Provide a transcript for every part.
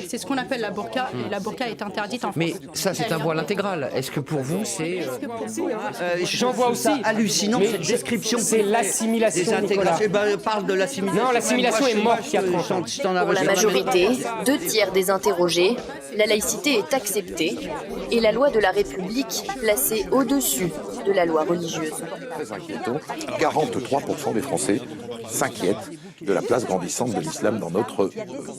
C'est ce qu'on appelle la burqa, et la burqa est interdite en France. Mais ça, c'est un voile intégral. Est-ce que pour vous, c'est... J'en vois aussi. Hallucinant, cette description. C'est l'assimilation, Nicolas. Parle de l'assimilation. Non, l'assimilation est morte il y a 30 ans. Pour la majorité, 2/3 des interrogés, la laïcité est acceptée et la loi de la République placée au-dessus de la loi religieuse. Très inquiétant, 43% des Français s'inquiètent de la place grandissante de l'islam dans notre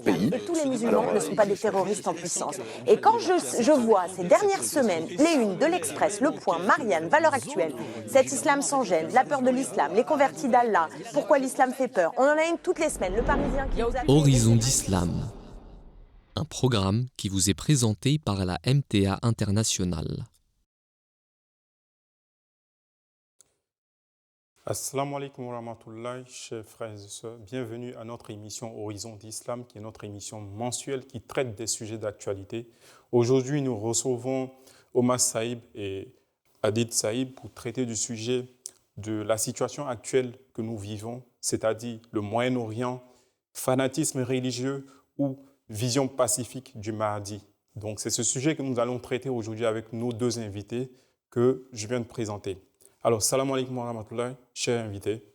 pays. Tous les musulmans ne sont pas des terroristes en puissance. Et quand je vois ces dernières semaines les unes de l'Express, Le Point, Marianne, Valeurs Actuelles, cet islam sans gêne, la peur de l'islam, les convertis d'Allah, pourquoi l'islam fait peur, on en a une toutes les semaines, Le Parisien qui nous a... Horizon d'Islam, un programme qui vous est présenté par la MTA International. Assalamu alaikum wa rahmatullahi, chers frères et sœurs. Bienvenue à notre émission Horizon d'Islam, qui est notre émission mensuelle qui traite des sujets d'actualité. Aujourd'hui, nous recevons Omar Saïb et Adid Saïb pour traiter du sujet de la situation actuelle que nous vivons, c'est-à-dire le Moyen-Orient, fanatisme religieux ou vision pacifique du Mahdi. Donc, c'est ce sujet que nous allons traiter aujourd'hui avec nos deux invités que je viens de présenter. Alors, salam alaikum wa rahmatullahi, chers invités.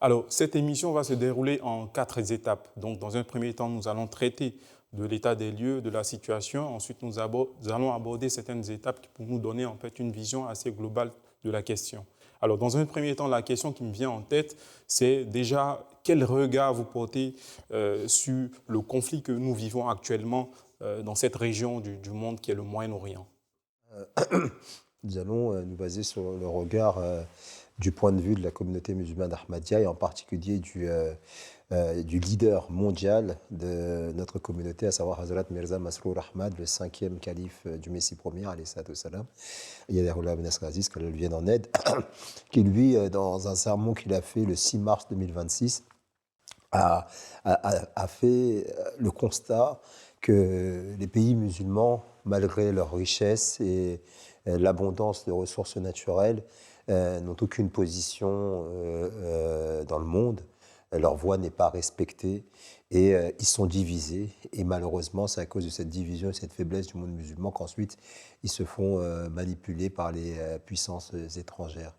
Alors, cette émission va se dérouler en 4 étapes. Donc, dans un premier temps, nous allons traiter de l'état des lieux, de la situation. Ensuite, nous allons aborder certaines étapes pour nous donner en fait une vision assez globale de la question. Alors, dans un premier temps, la question qui me vient en tête, c'est déjà quel regard vous portez sur le conflit que nous vivons actuellement dans cette région du monde qui est le Moyen-Orient. Nous allons nous baser sur le regard du point de vue de la communauté musulmane Ahmadiyya et en particulier du leader mondial de notre communauté, à savoir Hazrat Mirza Masrour Ahmad, le 5e calife du Messie premier, alayhi salatu wassalam, Yadarullah ibn Aziz, que le vienne en aide, qui lui, dans un sermon qu'il a fait le 6 mars 2026, a fait le constat que les pays musulmans, malgré leur richesse et l'abondance de ressources naturelles, n'ont aucune position dans le monde. Leur voix n'est pas respectée et ils sont divisés. Et malheureusement, c'est à cause de cette division et cette faiblesse du monde musulman qu'ensuite ils se font manipuler par les puissances étrangères.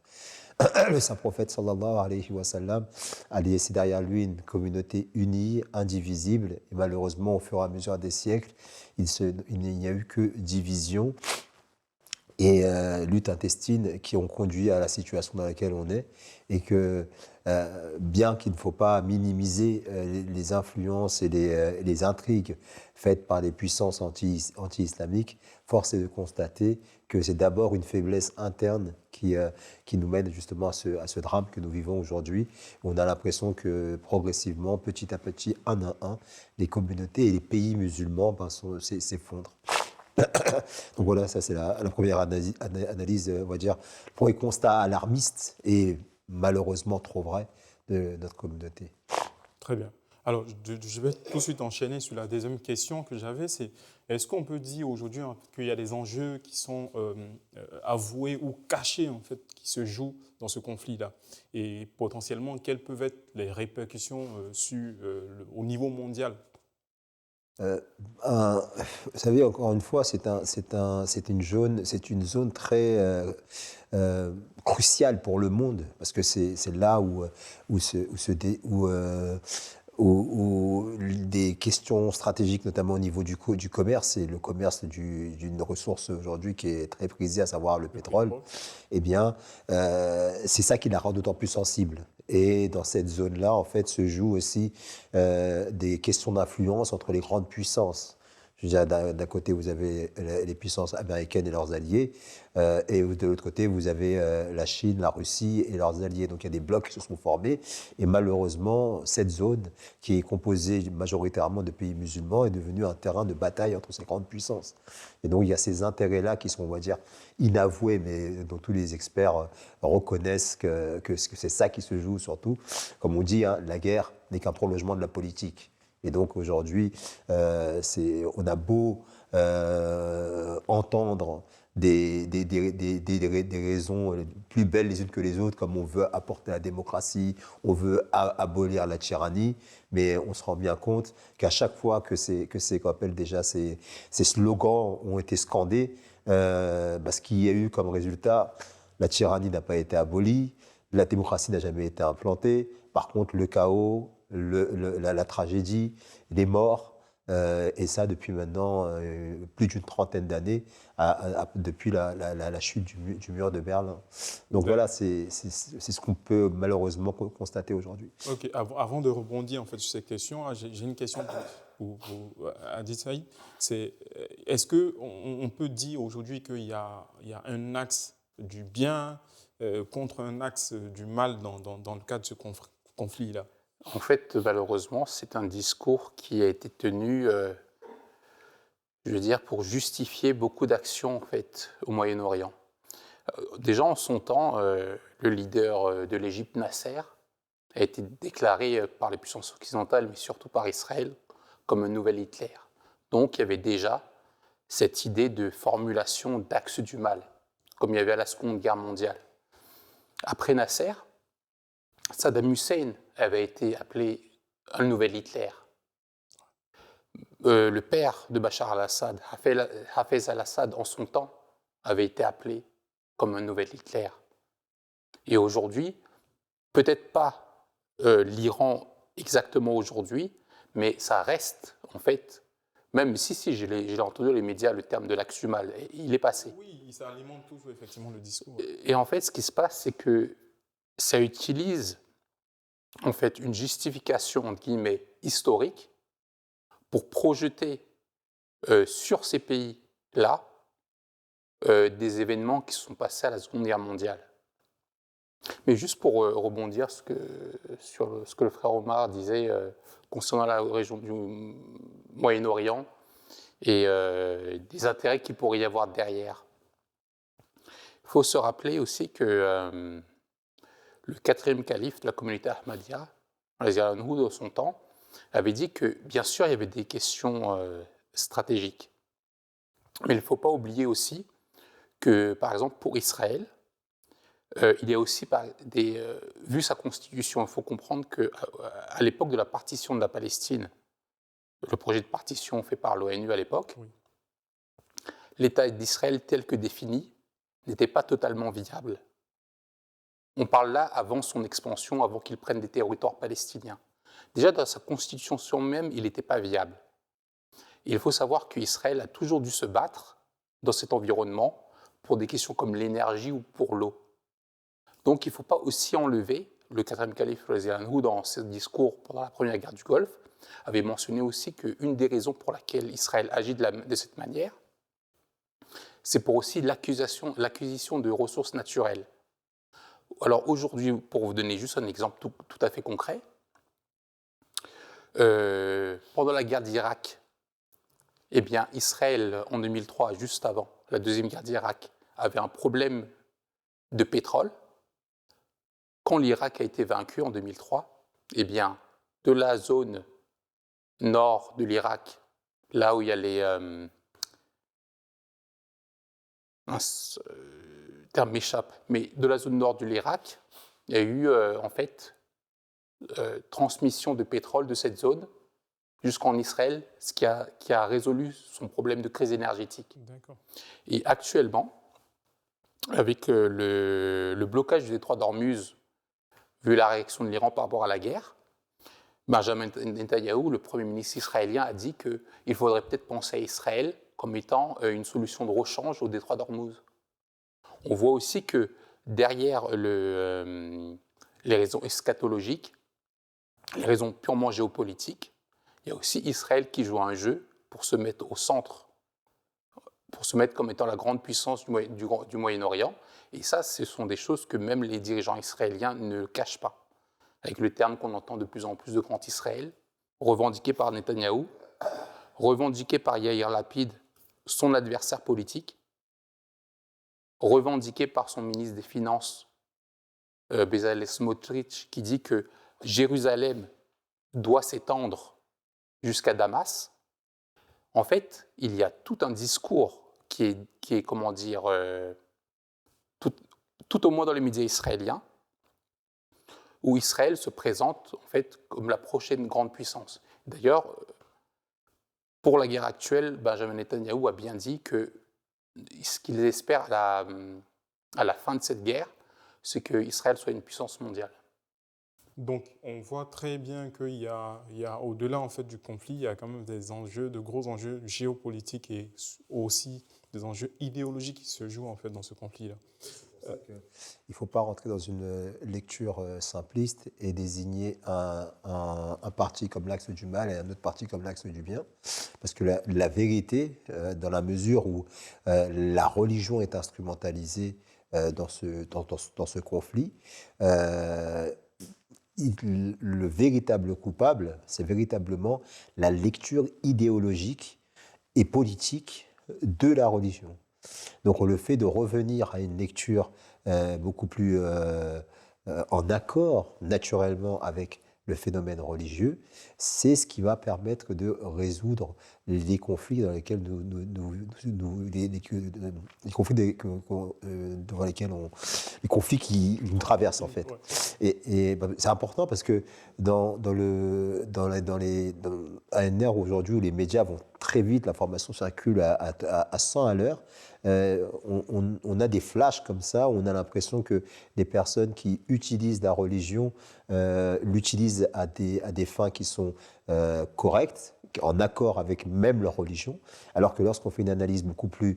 Le saint prophète sallallahu alayhi wa sallam a laissé derrière lui une communauté unie, indivisible, et malheureusement, au fur et à mesure des siècles, il n'y a eu que division et lutte intestine qui ont conduit à la situation dans laquelle on est, et que bien qu'il ne faut pas minimiser les influences et les intrigues faites par les puissances anti-islamiques, force est de constater que c'est d'abord une faiblesse interne qui nous mène justement à ce drame que nous vivons aujourd'hui. On a l'impression que progressivement, petit à petit, un à un, les communautés et les pays musulmans s'effondrent. Donc voilà, ça c'est la première analyse, on va dire, le premier constat alarmiste et malheureusement trop vrai de notre communauté. Très bien. Alors, je vais tout de suite enchaîner sur la deuxième question que j'avais, c'est est-ce qu'on peut dire aujourd'hui qu'il y a des enjeux qui sont avoués ou cachés, en fait, qui se jouent dans ce conflit-là? Et potentiellement, quelles peuvent être les répercussions au niveau mondial? Vous savez, encore une fois, c'est une zone très cruciale pour le monde, parce que c'est là où des questions stratégiques, notamment au niveau du commerce, et le commerce d'une ressource aujourd'hui qui est très prisée, à savoir le pétrole, eh bien, c'est ça qui la rend d'autant plus sensible. Et dans cette zone-là, en fait, se jouent aussi des questions d'influence entre les grandes puissances. Je veux dire, d'un côté, vous avez les puissances américaines et leurs alliés, et de l'autre côté, vous avez la Chine, la Russie et leurs alliés. Donc il y a des blocs qui se sont formés, et malheureusement, cette zone, qui est composée majoritairement de pays musulmans, est devenue un terrain de bataille entre ces grandes puissances. Et donc il y a ces intérêts-là qui sont, on va dire, inavoués, mais dont tous les experts reconnaissent que c'est ça qui se joue surtout. Comme on dit, hein, la guerre n'est qu'un prolongement de la politique. Et donc aujourd'hui, on a beau entendre des raisons plus belles les unes que les autres, comme on veut apporter la démocratie, on veut abolir la tyrannie, mais on se rend bien compte qu'à chaque fois que qu'on appelle déjà ces slogans ont été scandés, ce qu'il y a eu comme résultat, la tyrannie n'a pas été abolie, la démocratie n'a jamais été implantée. Par contre, le chaos, la tragédie, les morts, et ça depuis maintenant plus d'une trentaine d'années, depuis la chute du mur de Berlin. Donc voilà, c'est ce qu'on peut malheureusement constater aujourd'hui. Ok, avant de rebondir en fait sur ces questions, j'ai une question pour Adi Saïd. Est-ce qu'on peut dire aujourd'hui qu'il y a un axe du bien contre un axe du mal dans le cadre de ce conflit-là? En fait, malheureusement, c'est un discours qui a été tenu, je veux dire, pour justifier beaucoup d'actions en fait, au Moyen-Orient. Déjà, en son temps, le leader de l'Égypte, Nasser, a été déclaré par les puissances occidentales, mais surtout par Israël, comme un nouvel Hitler. Donc, il y avait déjà cette idée de formulation d'axe du mal, comme il y avait à la Seconde Guerre mondiale. Après Nasser, Saddam Hussein avait été appelé un nouvel Hitler. Le père de Bachar al-Assad, Hafez al-Assad, en son temps, avait été appelé comme un nouvel Hitler. Et aujourd'hui, peut-être pas l'Iran exactement aujourd'hui, mais ça reste, en fait, même si j'ai entendu dans les médias le terme de l'axe du mal, il est passé. Oui, ça alimente toujours effectivement le discours. Et en fait, ce qui se passe, c'est que ça utilise en fait une justification entre guillemets historique pour projeter sur ces pays-là des événements qui se sont passés à la Seconde Guerre mondiale. Mais juste pour rebondir sur ce que le frère Omar disait concernant la région du Moyen-Orient et des intérêts qu'il pourrait y avoir derrière. Il faut se rappeler aussi que le quatrième calife de la communauté Ahmadiyya, de son temps, avait dit que, bien sûr, il y avait des questions stratégiques. Mais il ne faut pas oublier aussi que, par exemple, pour Israël, il y a aussi, vu sa constitution, il faut comprendre qu'à l'époque de la partition de la Palestine, le projet de partition fait par l'ONU à l'époque, oui, l'État d'Israël tel que défini n'était pas totalement viable. On parle là avant son expansion, avant qu'il prenne des territoires palestiniens. Déjà, dans sa constitution même, il n'était pas viable. Et il faut savoir qu'Israël a toujours dû se battre dans cet environnement pour des questions comme l'énergie ou pour l'eau. Donc, il ne faut pas aussi enlever, le quatrième calife dans ses discours pendant la première guerre du Golfe, avait mentionné aussi qu'une des raisons pour laquelle Israël agit de cette manière, c'est pour aussi l'acquisition de ressources naturelles. Alors aujourd'hui, pour vous donner juste un exemple tout à fait concret, pendant la guerre d'Irak, eh bien, Israël, en 2003, juste avant la deuxième guerre d'Irak, avait un problème de pétrole. Quand l'Irak a été vaincu en 2003, eh bien, de la zone nord de l'Irak, là où il y a les... le terme m'échappe, mais de la zone nord de l'Irak, il y a eu en fait transmission de pétrole de cette zone jusqu'en Israël, ce qui a résolu son problème de crise énergétique. D'accord. Et actuellement, avec le blocage du détroit d'Ormuz, vu la réaction de l'Iran par rapport à la guerre, Benjamin Netanyahou, le Premier ministre israélien, a dit qu'il faudrait peut-être penser à Israël comme étant une solution de rechange au détroit d'Ormuz. On voit aussi que derrière les raisons eschatologiques, les raisons purement géopolitiques, il y a aussi Israël qui joue un jeu pour se mettre au centre, pour se mettre comme étant la grande puissance du Moyen-Orient. Et ça, ce sont des choses que même les dirigeants israéliens ne cachent pas. Avec le terme qu'on entend de plus en plus de Grand Israël, revendiqué par Netanyahou, revendiqué par Yair Lapid, son adversaire politique, revendiqué par son ministre des Finances, Bezalel Smotrich, qui dit que Jérusalem doit s'étendre jusqu'à Damas. En fait, il y a tout un discours comment dire, tout au moins dans les médias israéliens, où Israël se présente en fait comme la prochaine grande puissance. D'ailleurs, pour la guerre actuelle, Benjamin Netanyahou a bien dit que ce qu'ils espèrent à la fin de cette guerre, c'est qu'Israël soit une puissance mondiale. Donc, on voit très bien qu'il y a au-delà en fait du conflit, il y a quand même des enjeux, de gros enjeux géopolitiques et aussi des enjeux idéologiques qui se jouent en fait dans ce conflit-là. Il ne faut pas rentrer dans une lecture simpliste et désigner un parti comme l'axe du mal et un autre parti comme l'axe du bien. Parce que la vérité, dans la mesure où la religion est instrumentalisée dans ce conflit, le véritable coupable, c'est véritablement la lecture idéologique et politique de la religion. Donc le fait de revenir à une lecture beaucoup plus en accord naturellement avec le phénomène religieux, c'est ce qui va permettre de résoudre les conflits dans lesquels les conflits qui nous traversent en fait. Et c'est important parce que à une ère aujourd'hui où les médias vont très vite, l'information circule à 100 à l'heure, on a des flashs comme ça, on a l'impression que les personnes qui utilisent la religion l'utilisent à des fins qui sont correctes, en accord avec même leur religion, alors que lorsqu'on fait une analyse beaucoup plus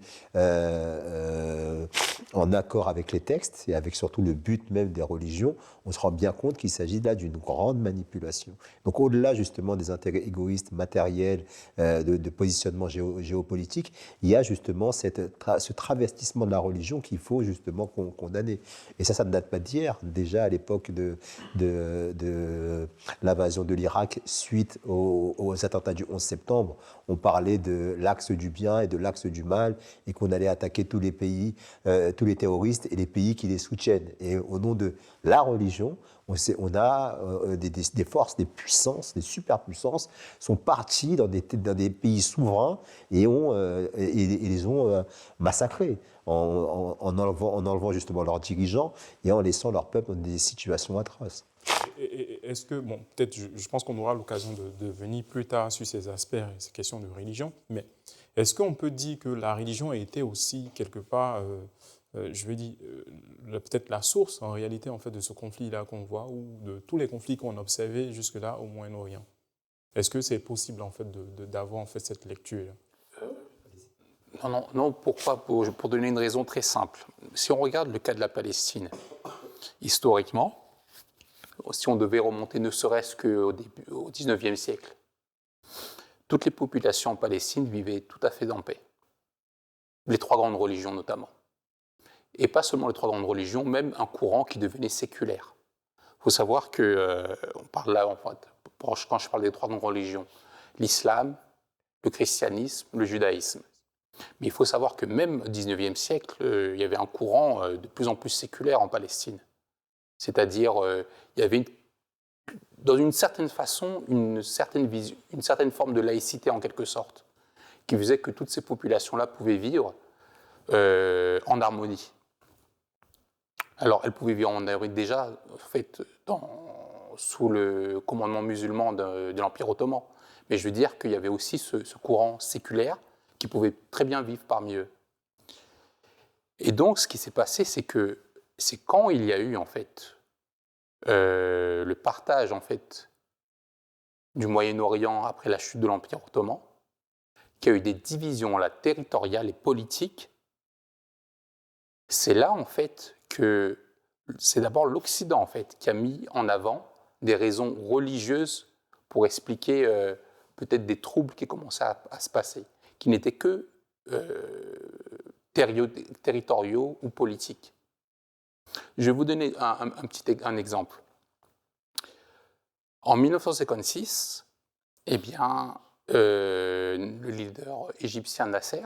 en accord avec les textes et avec surtout le but même des religions, on se rend bien compte qu'il s'agit là d'une grande manipulation. Donc au-delà justement des intérêts égoïstes, matériels, de positionnement géopolitique, il y a justement ce travestissement de la religion qu'il faut justement condamner. Et ça ne date pas d'hier. Déjà à l'époque de l'invasion de l'Irak suite aux attentats du 11 septembre, on parlait de l'axe du bien et de l'axe du mal et qu'on allait attaquer tous les pays, tous les terroristes et les pays qui les soutiennent. Et au nom de la religion, on a des forces, des puissances, des superpuissances sont parties dans des pays souverains et les ont massacrés en enlevant justement leurs dirigeants et en laissant leur peuple dans des situations atroces. Est-ce que, bon, peut-être, je pense qu'on aura l'occasion de venir plus tard sur ces aspects et ces questions de religion, mais est-ce qu'on peut dire que la religion a été aussi quelque part, je veux dire, peut-être la source en réalité en fait de ce conflit-là qu'on voit ou de tous les conflits qu'on a observés jusque-là au Moyen-Orient? Est-ce que c'est possible en fait d'avoir en fait cette lecture? Non, pourquoi? Pour donner une raison très simple. Si on regarde le cas de la Palestine, historiquement, si on devait remonter ne serait-ce qu'au XIXe siècle, toutes les populations en Palestine vivaient tout à fait en paix. Les trois grandes religions notamment. Et pas seulement les trois grandes religions, même un courant qui devenait séculaire. Il faut savoir que, on parle là, en fait, quand je parle des trois grandes religions, l'islam, le christianisme, le judaïsme. Mais il faut savoir que même au XIXe siècle, il y avait un courant de plus en plus séculaire en Palestine. C'est-à-dire, il y avait dans une certaine façon, une certaine forme de laïcité en quelque sorte, qui faisait que toutes ces populations-là pouvaient vivre en harmonie. Alors, elles pouvaient vivre en harmonie déjà, en fait, sous le commandement musulman de l'Empire ottoman. Mais je veux dire qu'il y avait aussi ce courant séculaire qui pouvait très bien vivre parmi eux. Et donc, ce qui s'est passé, c'est que c'est quand il y a eu, en fait, le partage, en fait, du Moyen-Orient après la chute de l'Empire ottoman, qu'il y a eu des divisions là, territoriales et politiques. C'est là, en fait, que c'est d'abord l'Occident, en fait, qui a mis en avant des raisons religieuses pour expliquer peut-être des troubles qui commençaient à se passer, qui n'étaient que territoriaux ou politiques. Je vais vous donner un exemple. En 1956, eh bien, le leader égyptien Nasser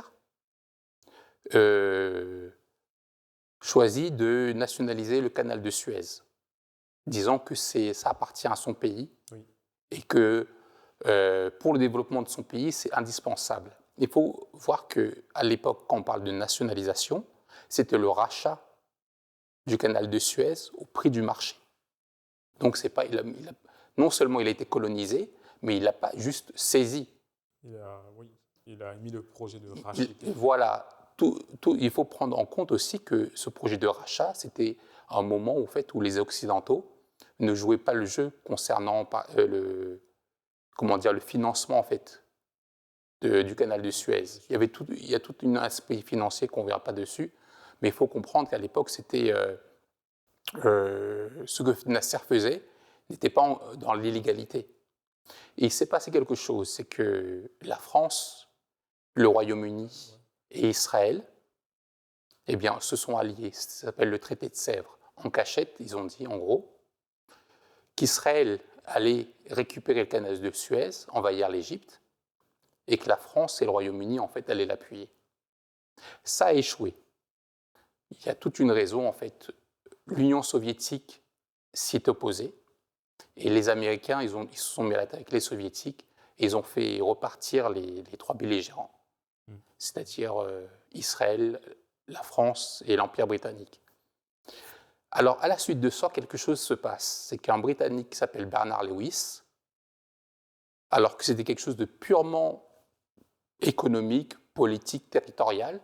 choisit de nationaliser le canal de Suez, disant que ça appartient à son pays et que pour le développement de son pays, c'est indispensable. il faut voir qu'à l'époque, quand on parle de nationalisation, c'était le rachat du canal de Suez au prix du marché. Donc, c'est pas, non seulement il a été colonisé, mais il n'a pas juste saisi. Il a émis le projet de rachat. Voilà. Il faut prendre en compte aussi que ce projet de rachat, c'était un moment où les Occidentaux ne jouaient pas le jeu concernant le financement du canal de Suez. Il y a tout un aspect financier qu'on ne verra pas dessus, mais il faut comprendre qu'à l'époque, c'était ce que Nasser faisait n'était pas dans l'illégalité. Et il s'est passé quelque chose, c'est que la France, le Royaume-Uni et Israël, se sont alliés. Ça s'appelle le traité de Sèvres. En cachette, ils ont dit, en gros, qu'Israël allait récupérer le canal de Suez, envahir l'Égypte, et que la France et le Royaume-Uni, allaient l'appuyer. Ça a échoué. Il y a toute une raison, L'Union soviétique s'y est opposée, et les Américains, ils se sont mis à la tête avec les Soviétiques, et ils ont fait repartir les trois belligérants, c'est-à-dire Israël, la France et l'Empire britannique. Alors, à la suite de ça, quelque chose se passe. C'est qu'un Britannique qui s'appelle Bernard Lewis, alors que c'était quelque chose de purement économique, politique, territorial,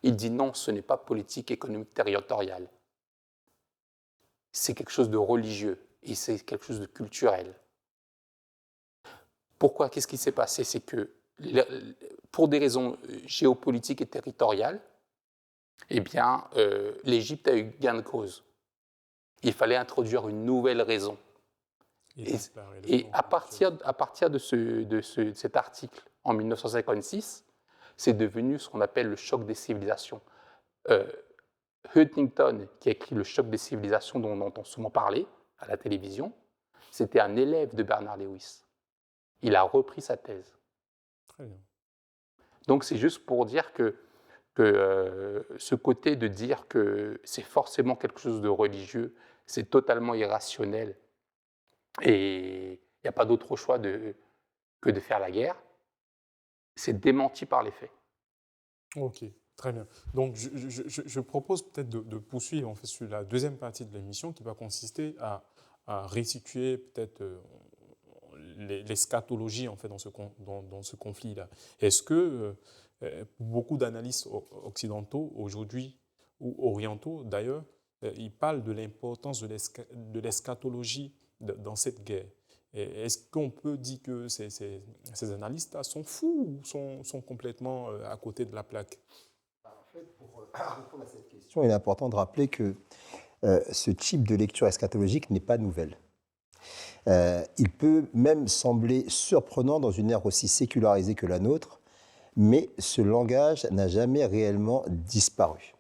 il dit non, ce n'est pas politique, économique, territorial. C'est quelque chose de religieux et c'est quelque chose de culturel. Pourquoi? Qu'est-ce qui s'est passé? C'est que pour des raisons géopolitiques et territoriales, l'Égypte a eu gain de cause. Il fallait introduire une nouvelle raison. Et à partir de cet article, en 1956, c'est devenu ce qu'on appelle le choc des civilisations. Huntington, qui a écrit le choc des civilisations dont on entend souvent parler à la télévision, c'était un élève de Bernard Lewis. Il a repris sa thèse. Très bien. Donc c'est juste pour dire que ce côté de dire que c'est forcément quelque chose de religieux, c'est totalement irrationnel et il n'y a pas d'autre choix que de faire la guerre, c'est démenti par les faits. Ok, très bien. Donc je propose peut-être de poursuivre sur la deuxième partie de l'émission qui va consister à restituer peut-être l'eschatologie dans ce conflit-là. Est-ce que beaucoup d'analystes occidentaux aujourd'hui, ou orientaux d'ailleurs, ils parlent de l'importance de l'eschatologie dans cette guerre. Est-ce qu'on peut dire que ces analystes-là sont fous ou sont complètement à côté de la plaque? En fait, pour répondre à cette question, il est important de rappeler que ce type de lecture eschatologique n'est pas nouvelle. Il peut même sembler surprenant dans une ère aussi sécularisée que la nôtre, mais ce langage n'a jamais réellement disparu.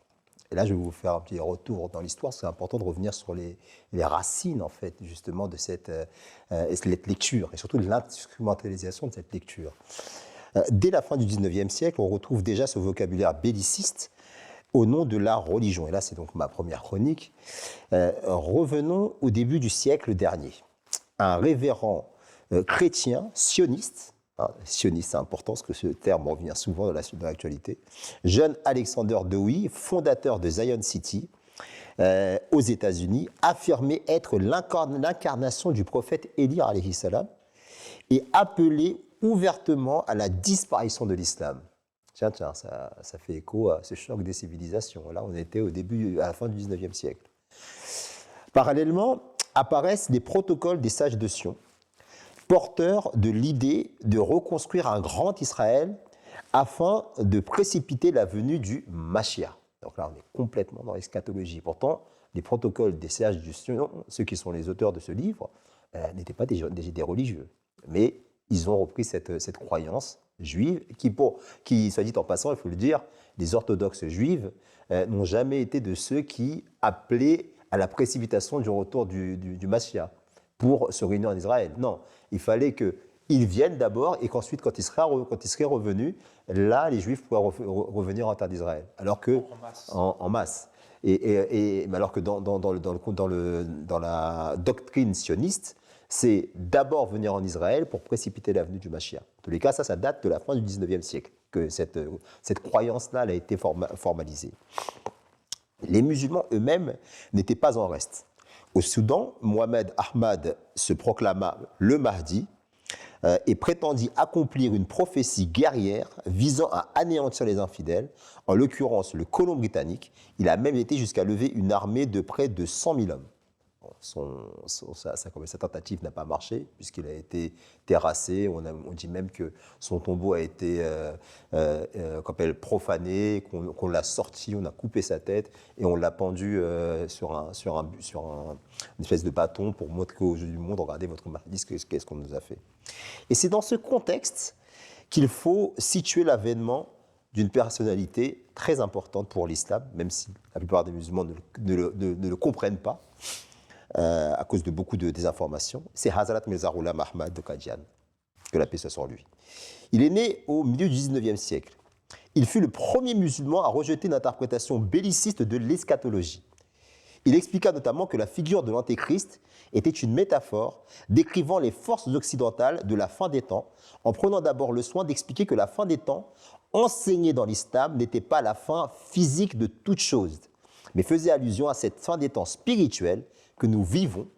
Et là, je vais vous faire un petit retour dans l'histoire. C'est important de revenir sur les racines, en fait, justement, de cette lecture, et surtout de l'instrumentalisation de cette lecture. Dès la fin du XIXe siècle, on retrouve déjà ce vocabulaire belliciste au nom de la religion. Et là, c'est donc ma première chronique. Revenons au début du siècle dernier. Un révérend chrétien, sioniste, sioniste, c'est important parce que ce terme revient souvent dans l'actualité, John Alexander Dowie, fondateur de Zion City aux États-Unis, affirmait être l'incarnation du prophète Élie alayhi salam et appelait ouvertement à la disparition de l'islam. Tiens, ça fait écho à ce choc des civilisations. Là, on était à la fin du XIXe siècle. Parallèlement, apparaissent les protocoles des sages de Sion, porteurs de l'idée de reconstruire un grand Israël afin de précipiter la venue du Mashiach. Donc là, on est complètement dans l'eschatologie. Pourtant, les protocoles des sages de Sion, ceux qui sont les auteurs de ce livre, n'étaient pas des religieux. Mais ils ont repris cette croyance juive qui, soit dit en passant, il faut le dire, les orthodoxes juives n'ont jamais été de ceux qui appelaient à la précipitation du retour du Mashiach pour se réunir en Israël. Non, il fallait qu'ils viennent d'abord et qu'ensuite, quand ils seraient revenus, là, les Juifs pourraient revenir en terre d'Israël. Alors que, en masse. Alors que dans la doctrine sioniste, c'est d'abord venir en Israël pour précipiter la venue du Mashiach. En tous les cas, ça date de la fin du 19e siècle, que cette croyance-là elle a été formalisée. Les musulmans eux-mêmes n'étaient pas en reste. Au Soudan, Mohamed Ahmad se proclama le Mahdi et prétendit accomplir une prophétie guerrière visant à anéantir les infidèles, en l'occurrence le colon britannique. Il a même été jusqu'à lever une armée de près de 100 000 hommes. Sa tentative n'a pas marché puisqu'il a été terrassé. On dit même que son tombeau a été profané, qu'on l'a sorti, on a coupé sa tête et on l'a pendu sur une espèce de bâton pour montrer aux yeux du monde, regardez votre Mahdi, qu'est-ce qu'on nous a fait. Et c'est dans ce contexte qu'il faut situer l'avènement d'une personnalité très importante pour l'islam, même si la plupart des musulmans ne le comprennent pas. À cause de beaucoup de désinformations, c'est Hazrat Mirza Ghulam Ahmad de Qadian, que la paix soit sur lui. Il est né au milieu du 19e siècle. Il fut le premier musulman à rejeter une interprétation belliciste de l'eschatologie. Il expliqua notamment que la figure de l'Antéchrist était une métaphore décrivant les forces occidentales de la fin des temps, en prenant d'abord le soin d'expliquer que la fin des temps, enseignée dans l'islam, n'était pas la fin physique de toute chose, mais faisait allusion à cette fin des temps spirituelle que nous vivons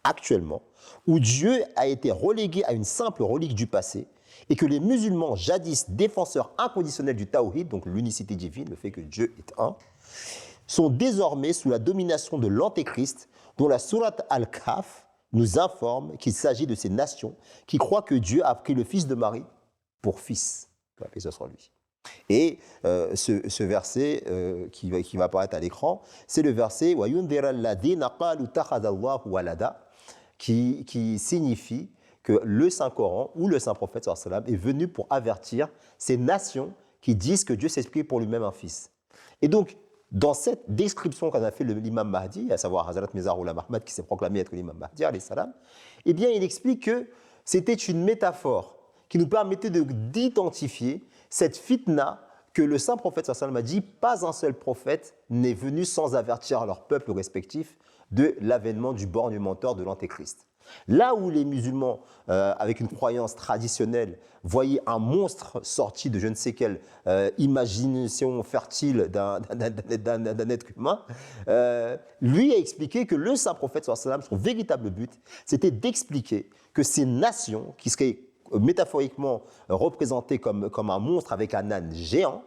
actuellement, où Dieu a été relégué à une simple relique du passé et que les musulmans, jadis défenseurs inconditionnels du tawhid, donc l'unicité divine, le fait que Dieu est un, sont désormais sous la domination de l'Antéchrist, dont la sourate Al-Kahf nous informe qu'il s'agit de ces nations qui croient que Dieu a pris le fils de Marie pour fils. Que la paix soit sur lui. Et ce verset qui va apparaître à l'écran, c'est le verset qui signifie que le Saint-Coran ou le Saint-Prophète est venu pour avertir ces nations qui disent que Dieu s'exprime pour lui-même un fils. Et donc, dans cette description qu'en a fait l'imam Mahdi, à savoir Hazrat Mirza Ghulam Ahmad qui s'est proclamé être l'imam Mahdi, eh bien, il explique que c'était une métaphore qui nous permettait d'identifier cette fitna que le saint prophète a dit, pas un seul prophète n'est venu sans avertir leur peuple respectif de l'avènement du borgne menteur de l'Antéchrist. Là où les musulmans, avec une croyance traditionnelle, voyaient un monstre sorti de je ne sais quelle imagination fertile d'un être humain, lui a expliqué que le saint prophète, son véritable but, c'était d'expliquer que ces nations qui seraient métaphoriquement représenté comme un monstre avec un âne géant,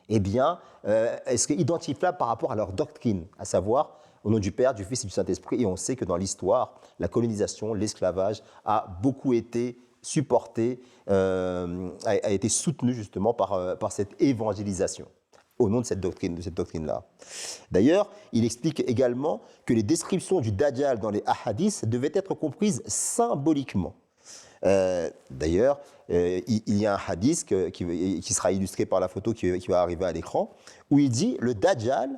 eh bien, elles seraient identifiables par rapport à leur doctrine, à savoir au nom du Père, du Fils et du Saint-Esprit. Et on sait que dans l'histoire, la colonisation, l'esclavage a beaucoup été supporté, a été soutenu justement par cette évangélisation au nom de cette doctrine-là. D'ailleurs, il explique également que les descriptions du Dajjal dans les hadiths devaient être comprises symboliquement. D'ailleurs, il y a un hadith qui sera illustré par la photo qui va arriver à l'écran, où il dit « Le Dajjal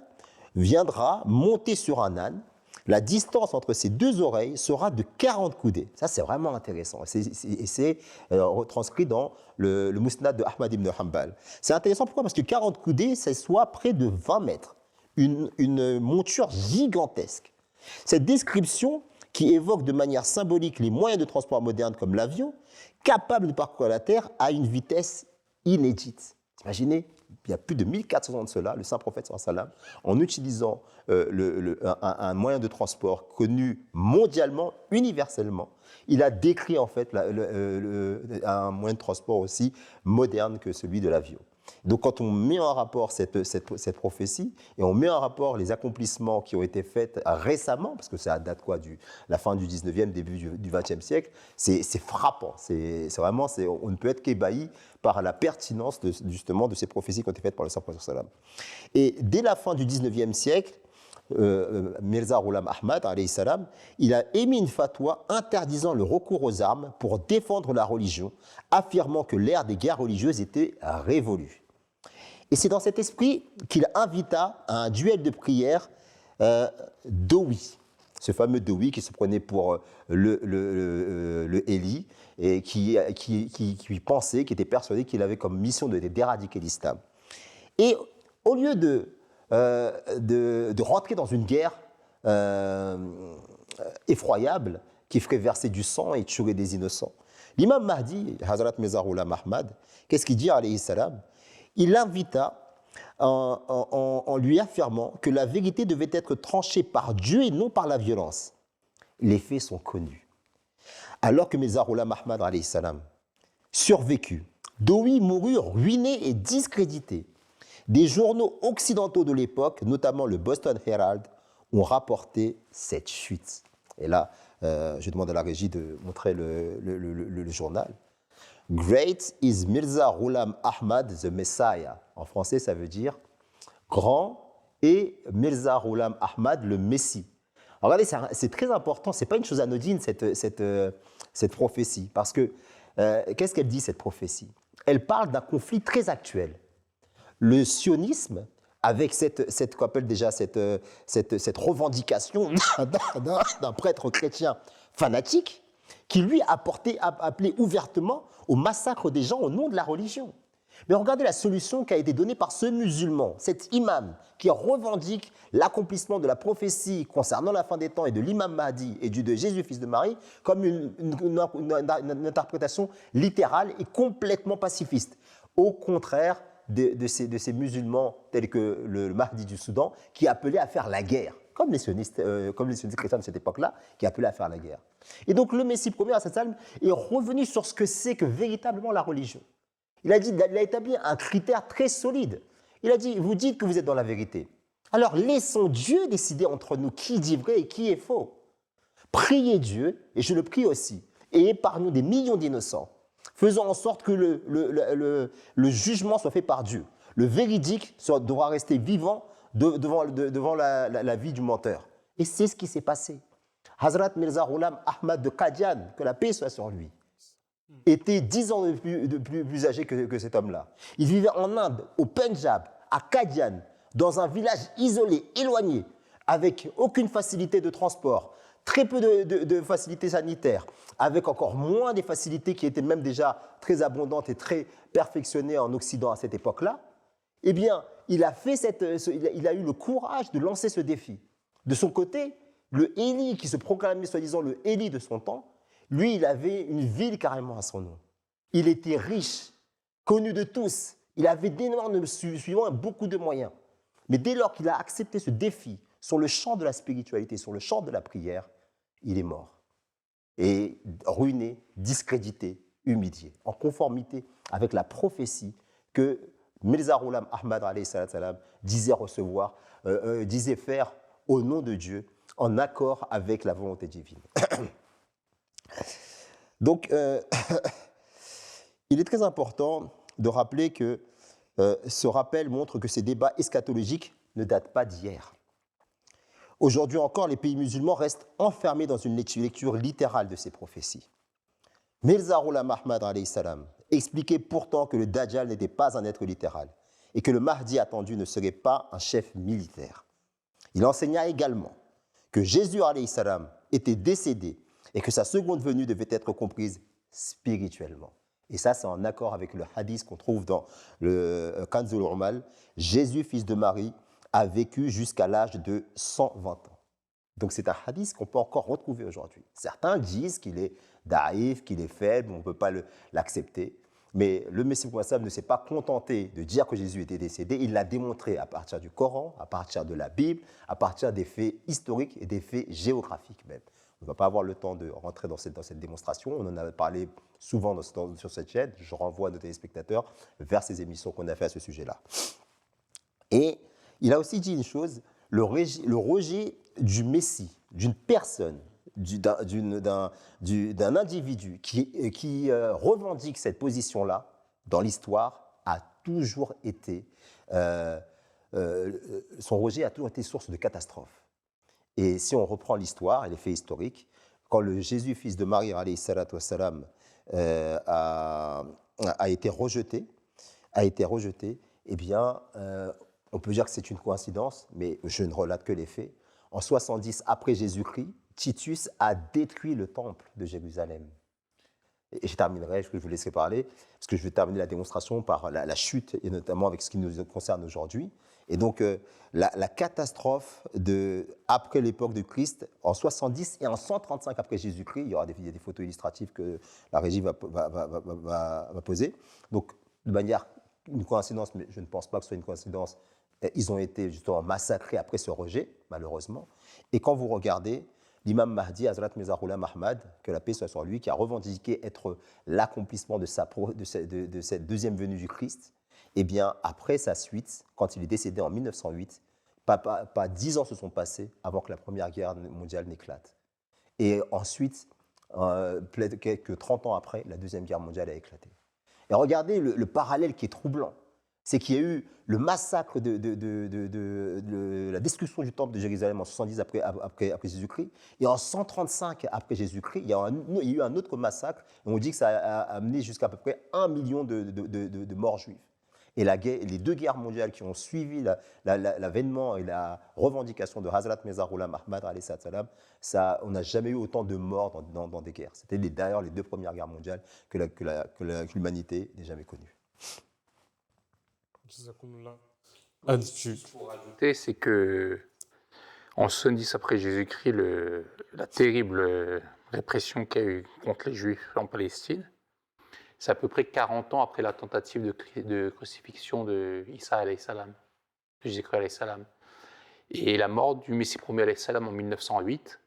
viendra monter sur un âne, la distance entre ses deux oreilles sera de 40 coudées. » Ça, c'est vraiment intéressant. Et c'est retranscrit dans le Musnad de Ahmad ibn Hanbal. C'est intéressant, pourquoi ? Parce que 40 coudées, c'est soit près de 20 mètres. Une monture gigantesque. Cette description qui évoque de manière symbolique les moyens de transport modernes comme l'avion, capable de parcourir la Terre à une vitesse inédite. Imaginez, il y a plus de 1400 ans de cela, le saint prophète, en utilisant un moyen de transport connu mondialement, universellement, il a décrit en fait un moyen de transport aussi moderne que celui de l'avion. Donc quand on met en rapport cette prophétie et on met en rapport les accomplissements qui ont été faits récemment, parce que ça date la fin du 19e, début du 20e siècle, c'est frappant. Vraiment, on ne peut être qu'ébahi par la pertinence justement de ces prophéties qui ont été faites par le Saint-Prophète. Et dès la fin du 19e siècle, Mirza Ghulam Ahmad, alayhi salam, il a émis une fatwa interdisant le recours aux armes pour défendre la religion, affirmant que l'ère des guerres religieuses était révolue. Et c'est dans cet esprit qu'il invita à un duel de prière Dowi, ce fameux Dowi qui se prenait pour le Élie et qui pensait, qui était persuadé qu'il avait comme mission d'éradiquer l'islam. Et au lieu de rentrer dans une guerre effroyable qui ferait verser du sang et tuerait des innocents. L'imam Mahdi, Hazrat Mirza Ghulam Ahmad, qu'est-ce qu'il dit, alayhi salam? Il l'invita en lui affirmant que la vérité devait être tranchée par Dieu et non par la violence. Les faits sont connus. Alors que Mirza Ghulam Ahmad, alayhi salam, survécut, Dowi mourut ruiné et discrédité. Des journaux occidentaux de l'époque, notamment le Boston Herald, ont rapporté cette chute. Et là, je demande à la régie de montrer le journal. Great is Mirza Ghulam Ahmad, the Messiah. En français, ça veut dire grand et Mirza Ghulam Ahmad, le Messie. Alors, regardez, c'est très important, ce n'est pas une chose anodine, cette prophétie. Parce que, qu'est-ce qu'elle dit, cette prophétie? Elle parle d'un conflit très actuel. Le sionisme, avec qu'on appelle déjà cette revendication d'un prêtre chrétien fanatique, qui lui a appelé ouvertement au massacre des gens au nom de la religion. Mais regardez la solution qui a été donnée par ce musulman, cet imam, qui revendique l'accomplissement de la prophétie concernant la fin des temps et de l'imam Mahdi et de Jésus, fils de Marie, comme une interprétation littérale et complètement pacifiste. Au contraire de ces musulmans tels que le Mahdi du Soudan, qui appelaient à faire la guerre, comme les sionistes chrétiens de cette époque-là, qui appelaient à faire la guerre. Et donc le Messie premier, à cette salme, est revenu sur ce que c'est que véritablement la religion. Il a établi un critère très solide. Il a dit, vous dites que vous êtes dans la vérité. Alors laissons Dieu décider entre nous qui dit vrai et qui est faux. Priez Dieu, et je le prie aussi, et épargnons des millions d'innocents. Faisons en sorte que le jugement soit fait par Dieu. Le véridique devra rester vivant devant la vie du menteur. Et c'est ce qui s'est passé. Hazrat Mirza Ghulam Ahmad de Qadian, que la paix soit sur lui, était 10 ans de plus âgé que cet homme-là. Il vivait en Inde, au Punjab, à Qadian, dans un village isolé, éloigné, avec aucune facilité de transport, très peu de facilités sanitaires, avec encore moins des facilités qui étaient même déjà très abondantes et très perfectionnées en Occident à cette époque-là. Eh bien, il a eu le courage de lancer ce défi. De son côté, le Élie, qui se proclamait soi-disant le Élie de son temps, lui, il avait une ville carrément à son nom. Il était riche, connu de tous. Il avait d'énormes suivants et beaucoup de moyens. Mais dès lors qu'il a accepté ce défi sur le champ de la spiritualité, sur le champ de la prière, il est mort. Et ruiné, discrédité, humilié, en conformité avec la prophétie que Mirza Ghulam Ahmad alayhi salam disait recevoir, disait faire au nom de Dieu, en accord avec la volonté divine. Donc, il est très important de rappeler que ce rappel montre que ces débats eschatologiques ne datent pas d'hier. Aujourd'hui encore, les pays musulmans restent enfermés dans une lecture littérale de ces prophéties. Mirza Ghulam Ahmad alayhi salam expliquait pourtant que le Dajjal n'était pas un être littéral et que le Mahdi attendu ne serait pas un chef militaire. Il enseigna également que Jésus alayhi salam était décédé et que sa seconde venue devait être comprise spirituellement. Et ça, c'est en accord avec le hadith qu'on trouve dans le Kanzul Umal. Jésus, fils de Marie, a vécu jusqu'à l'âge de 120 ans. Donc c'est un hadith qu'on peut encore retrouver aujourd'hui. Certains disent qu'il est daïf, qu'il est faible, on ne peut pas l'accepter. Mais le Messie Mohammed ne s'est pas contenté de dire que Jésus était décédé, il l'a démontré à partir du Coran, à partir de la Bible, à partir des faits historiques et des faits géographiques même. On ne va pas avoir le temps de rentrer dans cette démonstration, on en a parlé souvent sur cette chaîne, je renvoie nos téléspectateurs vers ces émissions qu'on a fait à ce sujet-là. Et il a aussi dit une chose, le rejet du Messie, d'une personne, d'un individu qui revendique cette position-là dans l'histoire a toujours été, son rejet a toujours été source de catastrophe. Et si on reprend l'histoire et les faits historiques, quand le Jésus, fils de Marie, alayhi salatu wassalam, a été rejeté, eh bien, on peut dire que c'est une coïncidence, mais je ne relate que les faits. En 70 après Jésus-Christ, Titus a détruit le temple de Jérusalem. Et je terminerai, je vous laisserai parler, parce que je vais terminer la démonstration par la chute, et notamment avec ce qui nous concerne aujourd'hui. Et donc, la catastrophe après l'époque de Christ, en 70 et en 135 après Jésus-Christ, il y a des photos illustratives que la régie va poser. Donc, de manière, une coïncidence, mais je ne pense pas que ce soit une coïncidence, ils ont été justement massacrés après ce rejet, malheureusement. Et quand vous regardez, l'imam Mahdi, Hazrat Mirza Ghulam Ahmad, que la paix soit sur lui, qui a revendiqué être l'accomplissement de cette deuxième venue du Christ, eh bien, après sa suite, quand il est décédé en 1908, pas 10 ans se sont passés avant que la Première Guerre mondiale n'éclate. Et ensuite, quelques 30 ans après, la Deuxième Guerre mondiale a éclaté. Et regardez le parallèle qui est troublant. C'est qu'il y a eu le massacre de la destruction du temple de Jérusalem en 70 après Jésus-Christ. Et en 135 après Jésus-Christ, il y a eu un autre massacre. Et on dit que ça a amené jusqu'à peu près 1 million de morts juifs. Et les deux guerres mondiales qui ont suivi l'avènement et la revendication de Hazrat Mirza Ghulam Ahmad, on n'a jamais eu autant de morts dans des guerres. C'était d'ailleurs les 2 premières guerres mondiales que l'humanité n'ait jamais connues. Pour ajouter, c'est que en 70 après Jésus-Christ, la terrible répression qu'il y a eu contre les Juifs en Palestine, c'est à peu près 40 ans après la tentative de crucifixion de Isa alayhi salam, de Jésus-Christ alayhi salam. Et la mort du Messie premier alayhi salam en 1908,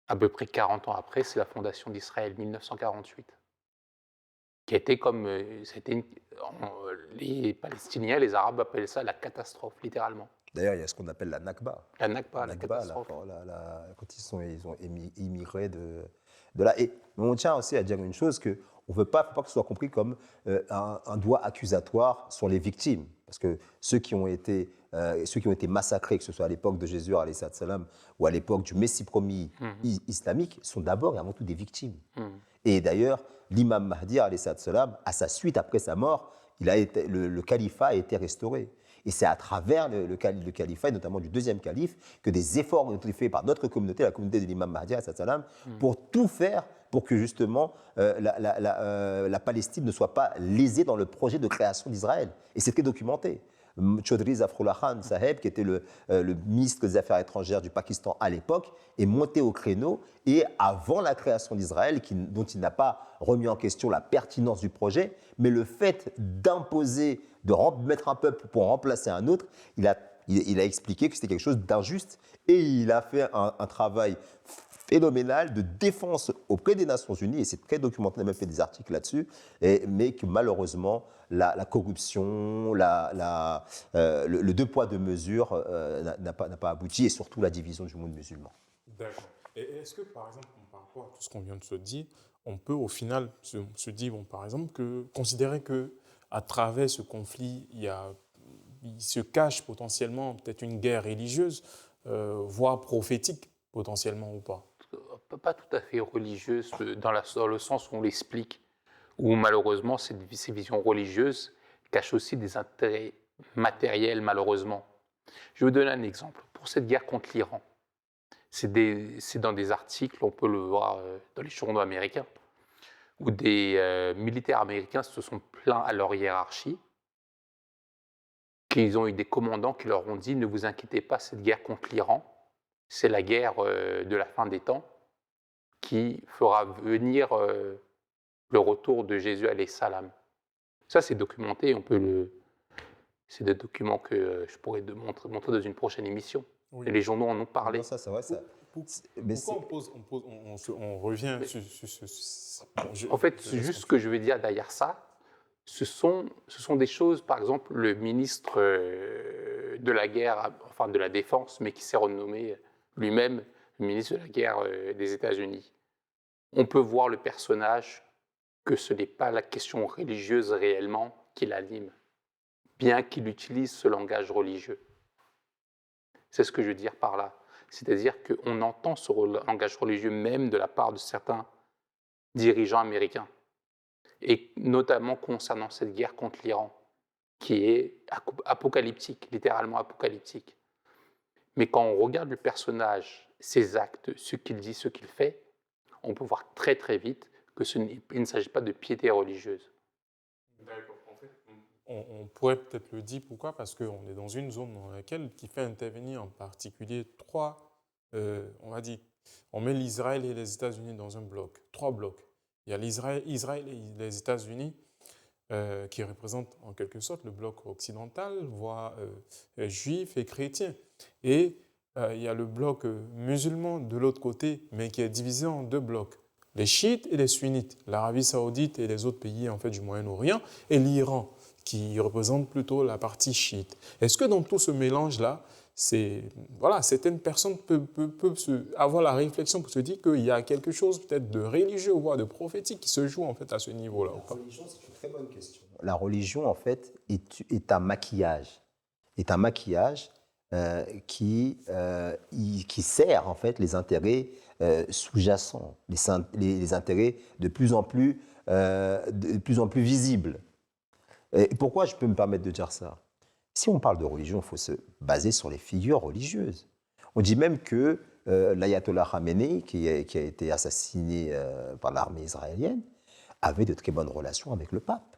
à peu près 40 ans après, c'est la fondation d'Israël, 1948. Qui a été comme. Les Palestiniens, les Arabes appellent ça la catastrophe, littéralement. D'ailleurs, il y a ce qu'on appelle la Nakba. La Nakba, la catastrophe. Quand ils ont immigré de là. Et on tient aussi à dire une chose, qu'on ne veut pas que ce soit compris comme un doigt accusatoire sur les victimes. Parce que ceux qui ont été massacrés, que ce soit à l'époque de Jésus alayhi salam ou à l'époque du Messie promis islamique, sont d'abord et avant tout des victimes. Et d'ailleurs, l'imam Mahdi alayhi salam, à sa suite, après sa mort, le califat a été restauré. Et c'est à travers le califat, et notamment du deuxième calife, que des efforts ont été faits par notre communauté, la communauté de l'imam Mahdi alayhi salam, pour tout faire pour que justement la Palestine ne soit pas lésée dans le projet de création d'Israël. Et c'est très documenté. Chaudhry Zafrullah Khan Saheb, qui était le ministre des Affaires étrangères du Pakistan à l'époque, est monté au créneau et avant la création d'Israël, dont il n'a pas remis en question la pertinence du projet, mais le fait d'imposer, de mettre un peuple pour remplacer un autre, il a expliqué que c'était quelque chose d'injuste et il a fait un travail phénoménal de défense auprès des Nations Unies, et c'est très documenté, on a même fait des articles là-dessus, mais que malheureusement, la corruption, le deux poids, deux mesures n'a pas abouti, et surtout la division du monde musulman. D'accord. Et est-ce que, par exemple, par rapport à tout ce qu'on vient de se dire, on peut au final se dire, par exemple, considérer qu'à travers ce conflit, il se cache potentiellement peut-être une guerre religieuse, voire prophétique, potentiellement ou pas? Pas tout à fait religieuse dans le sens où on l'explique, où malheureusement ces visions religieuses cachent aussi des intérêts matériels, malheureusement. Je vais vous donner un exemple. Pour cette guerre contre l'Iran, c'est dans des articles, on peut le voir dans les journaux américains, où des militaires américains se sont plaints à leur hiérarchie, qu'ils ont eu des commandants qui leur ont dit « Ne vous inquiétez pas, cette guerre contre l'Iran, c'est la guerre de la fin des temps qui fera venir le retour de Jésus alayhi salam. » Ça, c'est documenté. C'est des documents que je pourrais montrer dans une prochaine émission. Oui. Et les journaux en ont parlé. Non, ça, c'est vrai. Pourquoi on revient sur... En fait, juste ce que je veux dire derrière ça, ce sont des choses, par exemple, le ministre de la guerre, enfin de la défense, mais qui s'est renommé lui-même ministre de la guerre des États-Unis. On peut voir le personnage que ce n'est pas la question religieuse réellement qui l'anime, bien qu'il utilise ce langage religieux. C'est ce que je veux dire par là. C'est-à-dire qu'on entend ce langage religieux même de la part de certains dirigeants américains, et notamment concernant cette guerre contre l'Iran, qui est apocalyptique, littéralement apocalyptique. Mais quand on regarde le personnage, ses actes, ce qu'il dit, ce qu'il fait, on peut voir très très vite il ne s'agit pas de piété religieuse. D'accord. En fait, on pourrait peut-être le dire, pourquoi? Parce qu'on est dans une zone dans laquelle qui fait intervenir en particulier on va dire, on met l'Israël et les États-Unis dans un bloc, 3 blocs. Il y a Israël et les États-Unis qui représentent en quelque sorte le bloc occidental, voire juif et chrétien. Et il y a le bloc musulman de l'autre côté, mais qui est divisé en 2 blocs. Les chiites et les sunnites, l'Arabie saoudite et les autres pays en fait, du Moyen-Orient, et l'Iran, qui représente plutôt la partie chiite. Est-ce que dans tout ce mélange-là, certaines personnes peuvent avoir la réflexion pour se dire qu'il y a quelque chose peut-être de religieux, voire de prophétique qui se joue en fait à ce niveau-là? La religion, c'est une très bonne question. La religion, en fait, est un maquillage. Qui sert en fait les intérêts sous-jacents, les intérêts de plus en plus visibles. Et pourquoi je peux me permettre de dire ça? Si on parle de religion, il faut se baser sur les figures religieuses. On dit même que l'ayatollah Khamenei, qui a été assassiné par l'armée israélienne, avait de très bonnes relations avec le pape.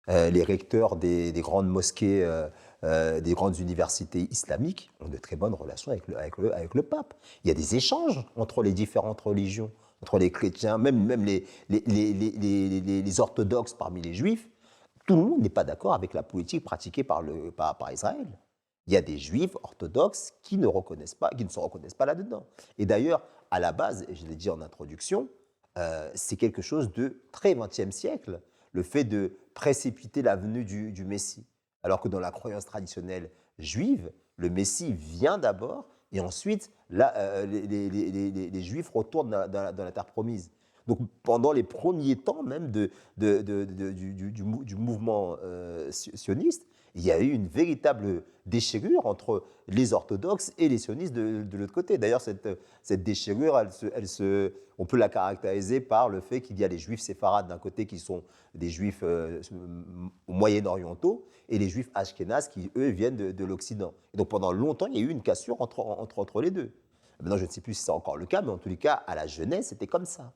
Les recteurs des grandes mosquées, des grandes universités islamiques ont de très bonnes relations avec le pape. Il y a des échanges entre les différentes religions, entre les chrétiens, même les orthodoxes parmi les juifs. Tout le monde n'est pas d'accord avec la politique pratiquée par Israël. Il y a des juifs orthodoxes qui ne se reconnaissent pas là-dedans. Et d'ailleurs, à la base, et je l'ai dit en introduction, c'est quelque chose de très 20e siècle, le fait de précipiter la venue du Messie. Alors que dans la croyance traditionnelle juive, le Messie vient d'abord et ensuite les Juifs retournent dans la terre promise. Donc pendant les premiers temps même du mouvement sioniste, il y a eu une véritable déchirure entre les orthodoxes et les sionistes de l'autre côté. D'ailleurs, cette déchirure, on peut la caractériser par le fait qu'il y a les juifs séfarades d'un côté qui sont des juifs moyen-orientaux et les juifs ashkénazes qui, eux, viennent de l'Occident. Et donc pendant longtemps, il y a eu une cassure entre les deux. Maintenant, je ne sais plus si c'est encore le cas, mais en tous les cas, à la Genèse, c'était comme ça.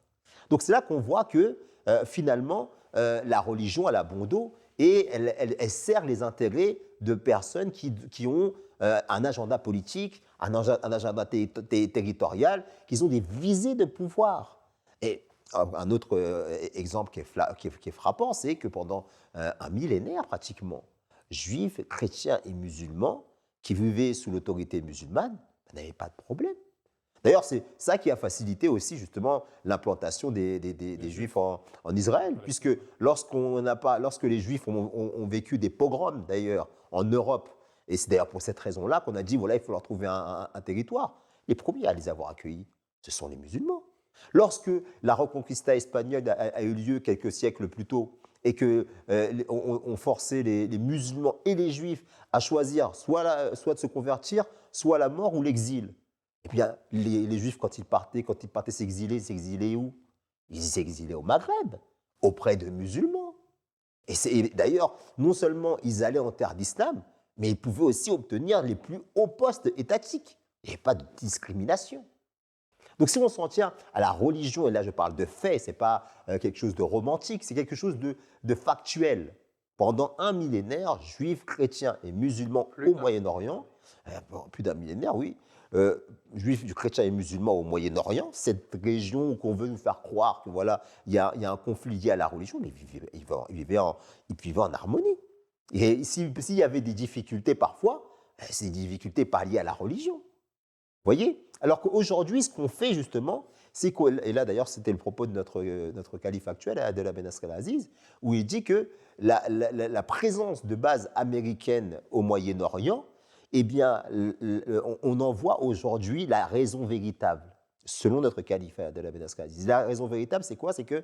Donc c'est là qu'on voit que finalement, la religion, elle a bon dos et elle sert les intérêts de personnes qui ont un agenda politique, un agenda territorial, qui ont des visées de pouvoir. Et un autre exemple qui est frappant, c'est que pendant un millénaire pratiquement, juifs, chrétiens et musulmans qui vivaient sous l'autorité musulmane n'avaient pas de problème. D'ailleurs, c'est ça qui a facilité aussi justement l'implantation des Juifs en Israël, puisque lorsque les Juifs ont vécu des pogroms d'ailleurs en Europe, et c'est d'ailleurs pour cette raison-là qu'on a dit voilà, il faut leur trouver un territoire. Les premiers à les avoir accueillis, ce sont les musulmans. Lorsque la Reconquista espagnole a eu lieu quelques siècles plus tôt, et qu'on forçait les musulmans et les Juifs à choisir soit de se convertir, soit la mort ou l'exil. Et puis, les Juifs, quand ils partaient s'exiler où? Ils s'exilaient au Maghreb, auprès de musulmans. Et d'ailleurs, non seulement ils allaient en terre d'islam, mais ils pouvaient aussi obtenir les plus hauts postes étatiques. Il n'y avait pas de discrimination. Donc si on s'en tient à la religion, et là je parle de fait, ce n'est pas quelque chose de romantique, c'est quelque chose de factuel. Pendant un millénaire, juifs, chrétiens et musulmans au Moyen-Orient, plus d'un millénaire, oui, juifs, chrétiens et musulmans au Moyen-Orient, cette région qu'on veut nous faire croire que voilà, il y a un conflit lié à la religion, mais ils vivaient en harmonie. Et s'il y avait des difficultés parfois, c'est des difficultés pas liées à la religion. Vous voyez? Alors qu'aujourd'hui, ce qu'on fait justement, c'est et là d'ailleurs c'était le propos de notre calife actuel, Abdallah Ben Nasser al-Aziz, où il dit que la présence de bases américaines au Moyen-Orient, eh bien, on en voit aujourd'hui la raison véritable, selon notre calife Abdallah Ben Nasser al-Aziz. La raison véritable, c'est quoi? C'est que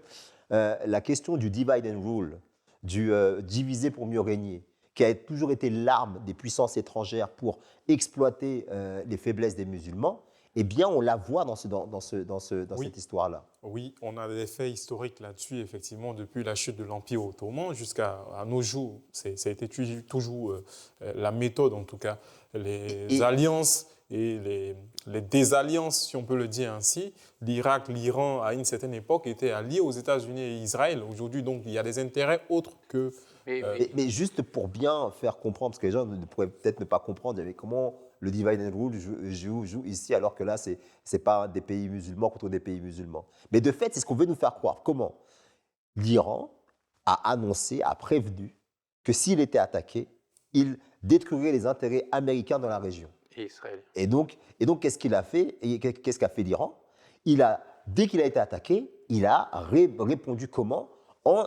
la question du divide and rule, du diviser pour mieux régner, qui a toujours été l'arme des puissances étrangères pour exploiter les faiblesses des musulmans, eh bien, on la voit dans cette histoire-là. Oui, on a des faits historiques là-dessus, effectivement, depuis la chute de l'Empire ottoman jusqu'à nos jours. Ça a été toujours la méthode, en tout cas, les alliances et les désalliances, si on peut le dire ainsi. L'Irak, l'Iran, à une certaine époque, étaient alliés aux États-Unis et Israël. Aujourd'hui, donc, il y a des intérêts autres que... Mais juste pour bien faire comprendre, parce que les gens ne pourraient peut-être ne pas comprendre, comment le divide and rule joue ici, alors que là, ce n'est pas des pays musulmans contre des pays musulmans. Mais de fait, c'est ce qu'on veut nous faire croire. Comment? L'Iran a annoncé, a prévenu que s'il était attaqué, il détruirait les intérêts américains dans la région. Et Israël. Et donc qu'est-ce qu'il a fait? Et qu'est-ce qu'a fait l'Iran? Dès qu'il a été attaqué, il a répondu comment? En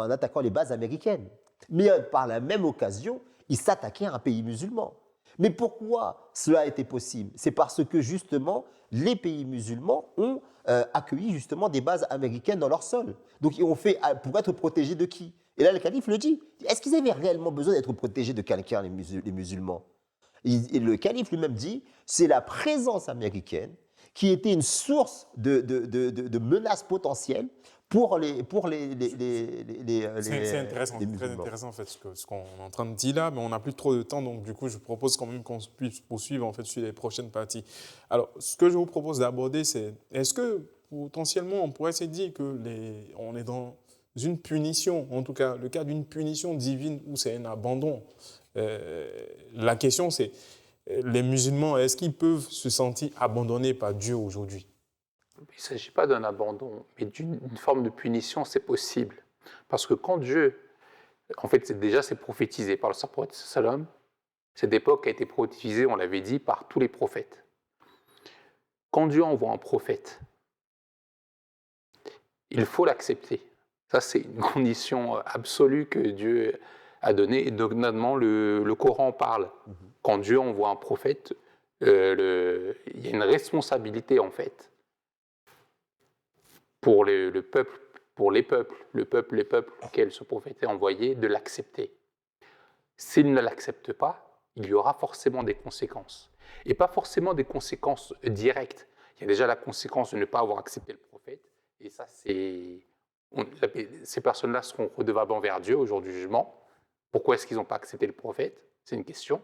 attaquant les bases américaines. Mais par la même occasion, il s'attaquait à un pays musulman. Mais pourquoi cela a été possible? C'est parce que justement, les pays musulmans ont accueilli justement des bases américaines dans leur sol. Donc ils ont fait pour être protégés de qui? Et là, le calife le dit. Est-ce qu'ils avaient réellement besoin d'être protégés de quelqu'un, les musulmans? Et le calife lui-même dit, c'est la présence américaine qui était une source de menaces potentielles pour les C'est intéressant, très intéressant en fait ce qu'on est en train de dire là, mais on n'a plus trop de temps, donc du coup je propose quand même qu'on puisse poursuivre en fait sur les prochaines parties. Alors, ce que je vous propose d'aborder, c'est est-ce que potentiellement on pourrait se dire que on est dans une punition, en tout cas le cas d'une punition divine où c'est un abandon. La question c'est les musulmans, est-ce qu'ils peuvent se sentir abandonnés par Dieu aujourd'hui? Il ne s'agit pas d'un abandon, mais d'une forme de punition, c'est possible. Parce que quand Dieu, en fait, c'est prophétisé par le saint prophète Salom, cette époque a été prophétisée, on l'avait dit, par tous les prophètes. Quand Dieu envoie un prophète, il faut l'accepter. Ça, c'est une condition absolue que Dieu a donnée, et notamment le Coran parle. Quand Dieu envoie un prophète, il y a une responsabilité, en fait, pour les peuples auxquels ce prophète est envoyé, de l'accepter. S'il ne l'accepte pas, il y aura forcément des conséquences. Et pas forcément des conséquences directes. Il y a déjà la conséquence de ne pas avoir accepté le prophète. Et ça, ces personnes-là seront redevables envers Dieu au jour du jugement. Pourquoi est-ce qu'ils n'ont pas accepté le prophète? C'est une question.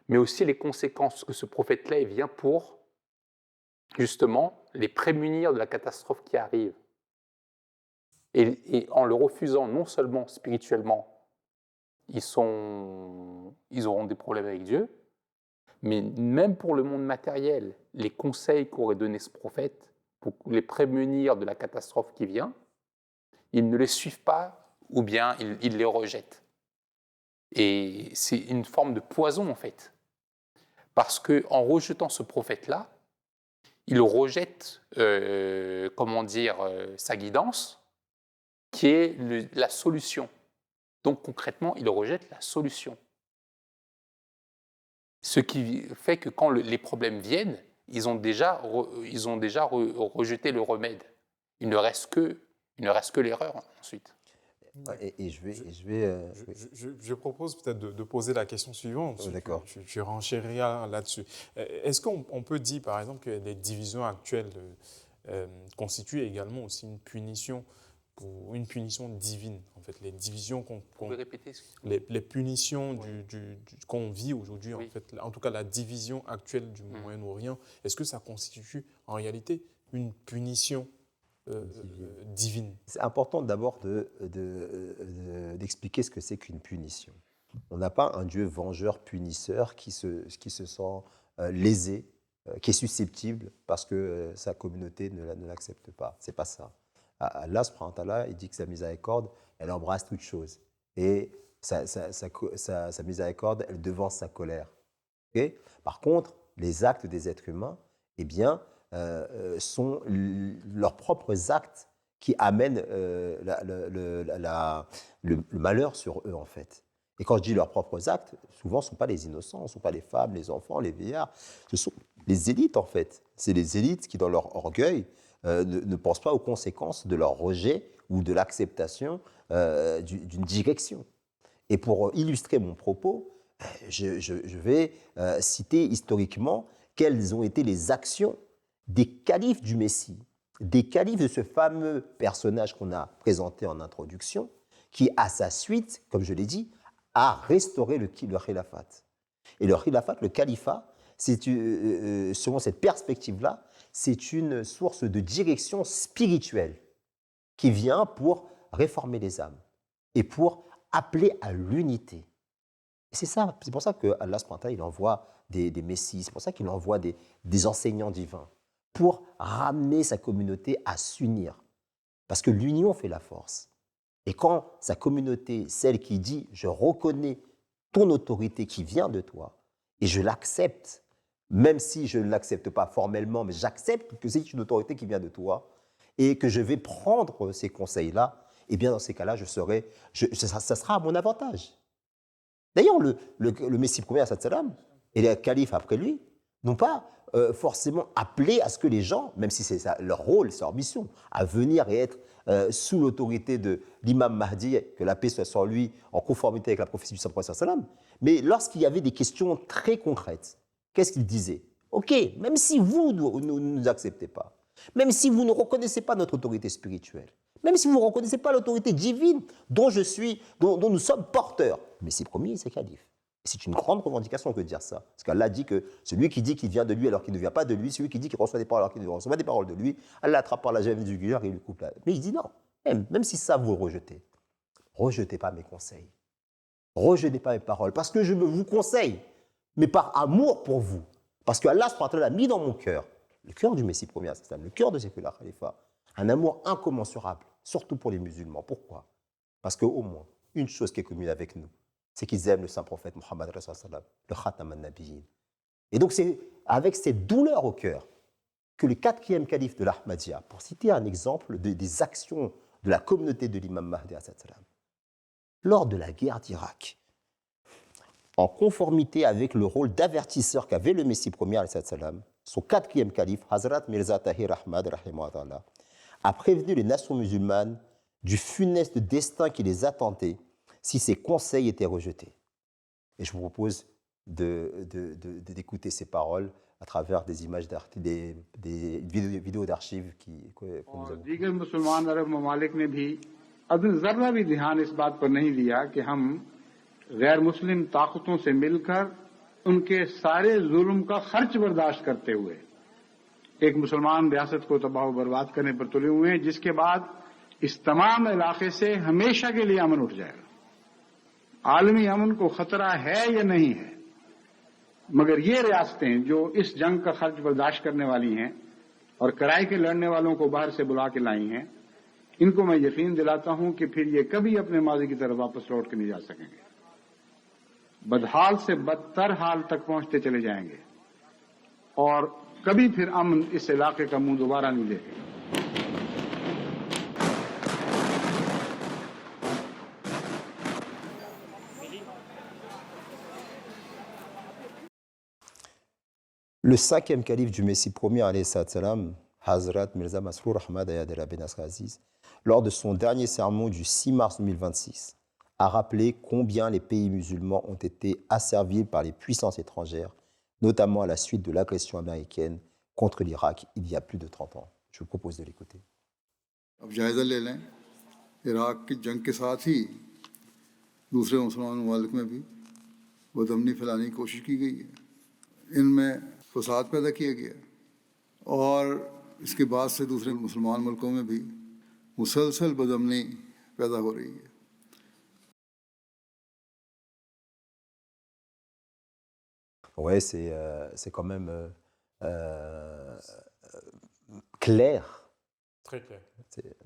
Mais aussi les conséquences que ce prophète-là vient pour justement les prémunir de la catastrophe qui arrive. Et en le refusant, non seulement spirituellement, ils auront des problèmes avec Dieu, mais même pour le monde matériel, les conseils qu'aurait donné ce prophète pour les prémunir de la catastrophe qui vient, ils ne les suivent pas ou bien ils les rejettent. Et c'est une forme de poison en fait. Parce qu'en rejetant ce prophète-là, il rejette, sa guidance, qui est la solution. Donc concrètement, il rejette la solution. Ce qui fait que quand les problèmes viennent, ils ont déjà rejeté le remède. Il ne reste que l'erreur ensuite. Je propose peut-être de poser la question suivante. D'accord. Je renchérirai là-dessus. Est-ce qu'on peut dire, par exemple, que les divisions actuelles constituent également aussi une punition divine, en fait, les divisions les punitions qu'on vit aujourd'hui, oui. En fait, en tout cas la division actuelle du Moyen-Orient, est-ce que ça constitue en réalité une punition divine? C'est important d'abord d'expliquer ce que c'est qu'une punition. On n'a pas un Dieu vengeur, punisseur qui se sent lésé, qui est susceptible parce que sa communauté ne l'accepte pas. C'est pas ça. Allah, subhanahu wa ta'ala, il dit que sa miséricorde, elle embrasse toute chose. Et sa miséricorde, elle devance sa colère. Okay? Par contre, les actes des êtres humains, eh bien, sont leurs propres actes qui amènent le malheur sur eux, en fait. Et quand je dis leurs propres actes, souvent, ce ne sont pas les innocents, ce ne sont pas les femmes, les enfants, les vieillards. Ce sont les élites, en fait. C'est les élites qui, dans leur orgueil, ne pensent pas aux conséquences de leur rejet ou de l'acceptation d'une direction. Et pour illustrer mon propos, je vais citer historiquement quelles ont été les actions des califes du Messie, des califes de ce fameux personnage qu'on a présenté en introduction, qui, à sa suite, comme je l'ai dit, a restauré le khilafat. Et le khilafat, le califat, selon cette perspective-là, c'est une source de direction spirituelle qui vient pour réformer les âmes et pour appeler à l'unité. C'est pour ça que Allah il envoie des messies, c'est pour ça qu'il envoie des enseignants divins, pour ramener sa communauté à s'unir. Parce que l'union fait la force. Et quand sa communauté, celle qui dit « je reconnais ton autorité qui vient de toi et je l'accepte », même si je ne l'accepte pas formellement, mais j'accepte que c'est une autorité qui vient de toi et que je vais prendre ces conseils-là, et bien dans ces cas-là, ça sera à mon avantage. D'ailleurs, le Messie premier, et les califes après lui, n'ont pas forcément appelé à ce que les gens, même si c'est leur rôle, c'est leur mission, à venir et être sous l'autorité de l'imam Mahdi, que la paix soit sur lui, en conformité avec la prophétie du prophète sallam. Mais lorsqu'il y avait des questions très concrètes, qu'est-ce qu'il disait? Ok, même si vous ne nous acceptez pas, même si vous ne reconnaissez pas notre autorité spirituelle, même si vous ne reconnaissez pas l'autorité divine dont nous sommes porteurs, mais c'est premier, c'est calife. C'est une grande revendication que de dire ça. Parce qu'Allah dit que celui qui dit qu'il vient de lui alors qu'il ne vient pas de lui, celui qui dit qu'il reçoit des paroles alors qu'il ne reçoit pas des paroles de lui, Allah l'attrape par la jambe du guillard et il lui coupe la... Mais il dit non, même si ça vous rejetez pas mes conseils. Rejetez pas mes paroles. Parce que je vous conseille, mais par amour pour vous. Parce que Allah a mis dans mon cœur, le cœur du Messie premier, le cœur de Sécular Khalifa, un amour incommensurable, surtout pour les musulmans. Pourquoi? Parce qu'au moins, une chose qui est commune avec nous, c'est qu'ils aiment le saint prophète Mohammed, le Khatam al-Nabiyyin. Et donc c'est avec cette douleur au cœur que le 4e calife de l'Ahmadiyya, pour citer un exemple des actions de la communauté de l'imam Mahdi, lors de la guerre d'Irak, en conformité avec le rôle d'avertisseur qu'avait le Messie premier, son 4e calife, Hazrat Mirza Tahir Ahmad, a prévenu les nations musulmanes du funeste destin qui les attendait si ces conseils étaient rejetés. Et je vous propose d'écouter ces paroles à travers des images des vidéos d'archives que nous avons. दीगर मुसलमान अरब ममालिक ने भी जरा भी ध्यान इस बात पर नहीं दिया कि हम गैर मुस्लिम ताकतों से मिलकर उनके सारे जुल्म का खर्च बर्दाश्त करते हुए एक मुसलमान रियासत को तबाह बर्बाद करने पर तुले हुए हैं, जिसके बाद इस तमाम इलाके से हमेशा के लिए अमन उठ जाएगा। आलमी अमन को खतरा है या नहीं है, मगर ये रियासतें जो इस जंग का खर्च बर्दाश्त करने वाली हैं और कराए के लड़ने वालों को बाहर से बुला के लाई हैं, इनको मैं यकीन दिलाता हूं कि फिर ये कभी अपने माजी की तरफ वापस लौट के नहीं जा सकेंगे। बदहाल से बदतर हाल तक पहुंचते चले जाएंगे और कभी फिर अमन इस इलाके का मुंह दोबारा नहीं देखेगा। Le 5e calife du Messie premier, Hazrat Mirza Masrour Ahmad Ayad El Ben Aziz, lors de son dernier sermon du 6 mars 2026, a rappelé combien les pays musulmans ont été asservis par les puissances étrangères, notamment à la suite de l'agression américaine contre l'Irak il y a plus de 30 ans. Je vous propose de l'écouter. अब जायज़ा ले लें, इराक की जंग के साथ ही दूसरे मुसलमान ममालिक में भी बदअमनी फैलाने की कोशिश की गई है। इनमें फसाद पैदा किया गया और इसके बाद से दूसरे मुसलमान मुल्कों में भी मुसलसल बदअमनी पैदा हो रही है। Ouais, c'est quand même clair. Très clair.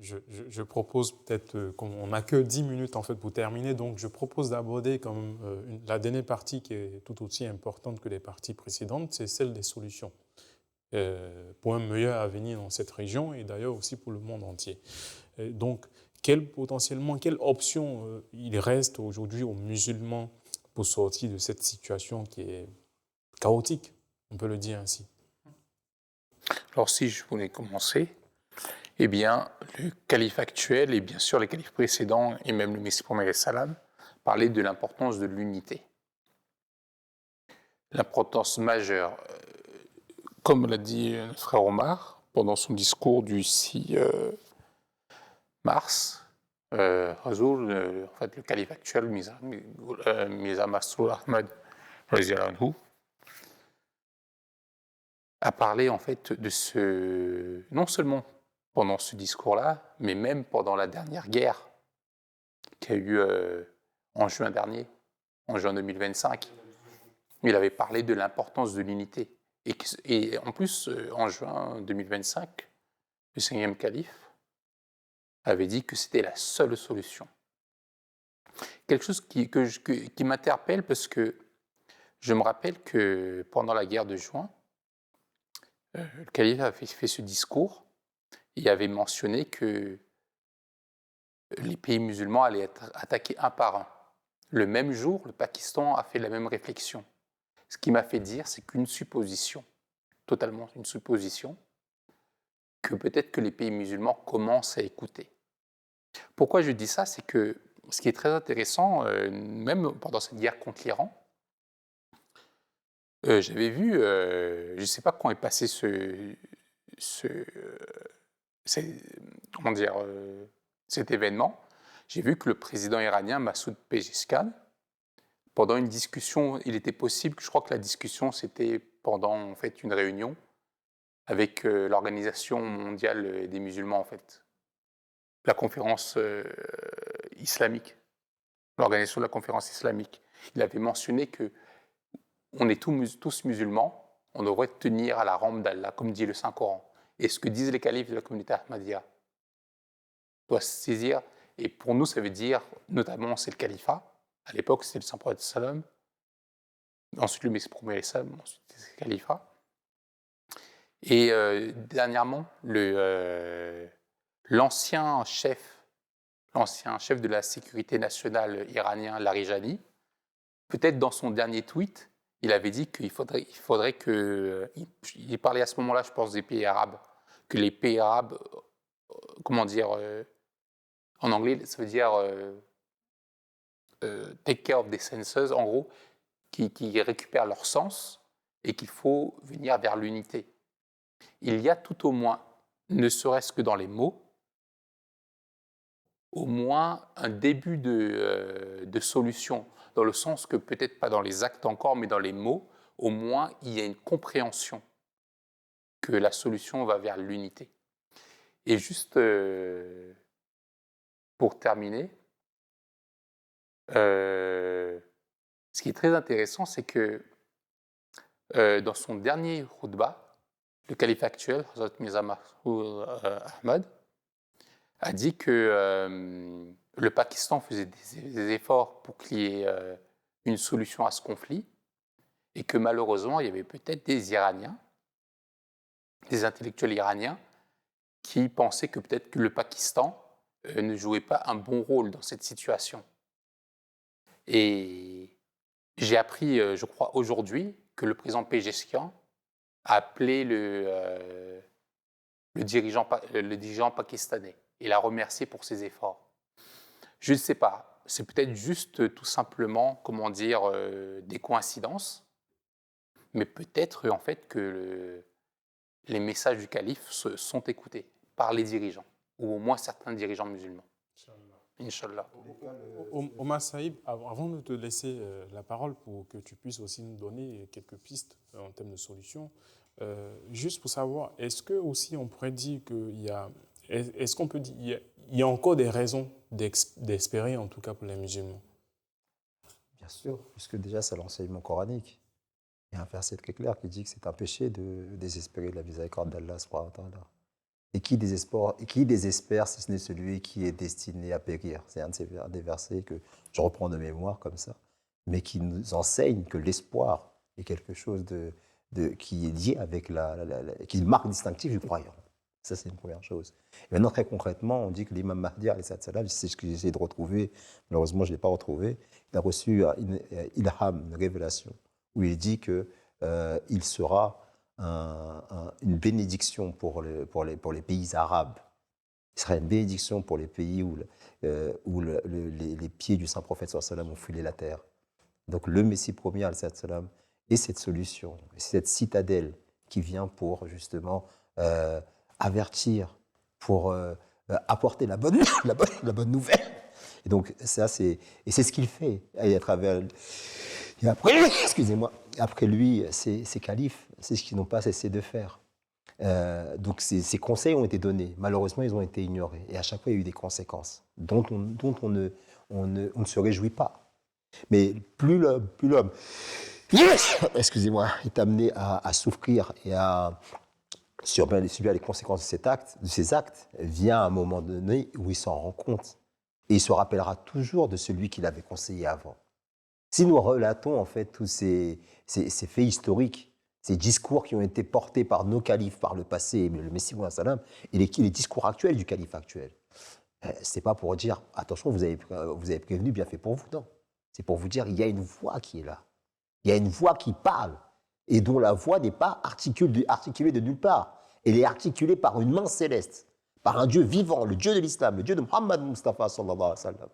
Je propose peut-être, comme on n'a que 10 minutes en fait pour terminer, donc je propose d'aborder comme la dernière partie qui est tout aussi importante que les parties précédentes, c'est celle des solutions pour un meilleur avenir dans cette région et d'ailleurs aussi pour le monde entier. Donc, quelle option il reste aujourd'hui aux musulmans pour sortir de cette situation qui est chaotique, on peut le dire ainsi? Alors si je voulais commencer, eh bien, le calife actuel et bien sûr les califes précédents et même le Messie premier salam parlaient de l'importance de l'unité. L'importance majeure, comme l'a dit notre frère Omar pendant son discours du 6 mars, Razoul, en fait, le calife actuel, Mirza Masrour Ahmad, a parlé en fait de ce, non seulement pendant ce discours-là, mais même pendant la dernière guerre qui a eu en juin dernier, en juin 2025. Il avait parlé de l'importance de l'unité. Et en plus, en juin 2025, le 5e calife avait dit que c'était la seule solution. Quelque chose qui m'interpelle parce que je me rappelle que pendant la guerre de juin, le calife avait fait ce discours. Il avait mentionné que les pays musulmans allaient être attaqués un par un. Le même jour, le Pakistan a fait la même réflexion. Ce qui m'a fait dire, c'est qu'une supposition, totalement une supposition, que peut-être que les pays musulmans commencent à écouter. Pourquoi je dis ça? C'est que ce qui est très intéressant, même pendant cette guerre contre l'Iran, j'avais vu, je ne sais pas quand est passé cet événement, j'ai vu que le président iranien Massoud Pezeshkian, pendant une discussion, il était possible, je crois que la discussion c'était pendant en fait une réunion avec l'Organisation mondiale des musulmans en fait, la conférence islamique, l'organisation de la conférence islamique. Il avait mentionné que on est tous musulmans, on devrait tenir à la rampe d'Allah, comme dit le Saint-Coran. Et ce que disent les califes de la communauté Ahmadiyya doit se saisir. Et pour nous, ça veut dire, notamment, c'est le califat. À l'époque, c'était le Saint-Prophète Salam. Ensuite, le Messie premier Salam. Ensuite, c'est le califat. Et dernièrement, l'ancien chef de la sécurité nationale iranien, Larijani, peut-être dans son dernier tweet, il avait dit qu'il faudrait que... Il parlait à ce moment-là, je pense, des pays arabes. Que les pays arabes, comment dire... en anglais, ça veut dire take care of their senses, en gros, qui récupèrent leur sens et qu'il faut venir vers l'unité. Il y a tout au moins, ne serait-ce que dans les mots, au moins un début de solution, dans le sens que peut-être pas dans les actes encore, mais dans les mots, au moins il y a une compréhension que la solution va vers l'unité. Et juste pour terminer, ce qui est très intéressant, c'est que dans son dernier khutbah, le calife actuel, Hazrat Mirza Masroor Ahmad, a dit que le Pakistan faisait des efforts pour qu'il y ait une solution à ce conflit et que malheureusement, il y avait peut-être des Iraniens, des intellectuels iraniens, qui pensaient que peut-être que le Pakistan ne jouait pas un bon rôle dans cette situation. Et j'ai appris, je crois, aujourd'hui, que le président Pezeshkian a appelé le dirigeant pakistanais et l'a remercié pour ses efforts. Je ne sais pas, c'est peut-être juste tout simplement, comment dire, des coïncidences, mais peut-être en fait que les messages du calife sont écoutés par les dirigeants, ou au moins certains dirigeants musulmans. Inch'Allah. Omar Saïb, avant de te laisser la parole pour que tu puisses aussi nous donner quelques pistes en termes de solutions, juste pour savoir, est-ce que aussi on pourrait dire qu'il y a, est-ce qu'on peut dire, il y a encore des raisons d'espérer, en tout cas pour les musulmans? Bien sûr, puisque déjà c'est l'enseignement coranique. Il y a un verset très clair qui dit que c'est un péché de désespérer de la miséricorde d'Allah. Et qui désespère si ce n'est celui qui est destiné à périr? C'est un des versets que je reprends de mémoire comme ça, mais qui nous enseigne que l'espoir est quelque chose qui est lié avec qui est une marque distinctive du croyant. Ça, c'est une première chose. Et maintenant, très concrètement, on dit que l'imam Mahdi, c'est ce que j'ai essayé de retrouver, malheureusement, je ne l'ai pas retrouvé, il a reçu une ilham, une révélation, où il dit qu'il sera une bénédiction pour les pays arabes. Il sera une bénédiction pour les pays où les pieds du Saint-Prophète sallam ont foulé la terre. Donc le Messie premier sallam est cette solution, cette citadelle qui vient pour justement avertir, pour apporter la bonne nouvelle. Et donc ça, c'est ce qu'il fait. Et à travers Et après, excusez-moi, après lui, ces califes, c'est ce qu'ils n'ont pas cessé de faire. Donc ces conseils ont été donnés. Malheureusement, ils ont été ignorés. Et à chaque fois, il y a eu des conséquences dont on ne se réjouit pas. Mais plus l'homme excusez-moi, est amené à souffrir et à subir les conséquences de ces actes, vient un moment donné où il s'en rend compte. Et il se rappellera toujours de celui qu'il avait conseillé avant. Si nous relatons en fait tous ces faits historiques, ces discours qui ont été portés par nos califes par le passé, le Messie salam, et les discours actuels du calife actuel, c'est pas pour dire attention, vous avez prévenu, bien fait pour vous, non. C'est pour vous dire il y a une voix qui est là, il y a une voix qui parle et dont la voix n'est pas articulée de nulle part. Elle est articulée par une main céleste, par un Dieu vivant, le Dieu de l'islam, le Dieu de Muhammad Mustafa sallallahu alayhi wa sallam.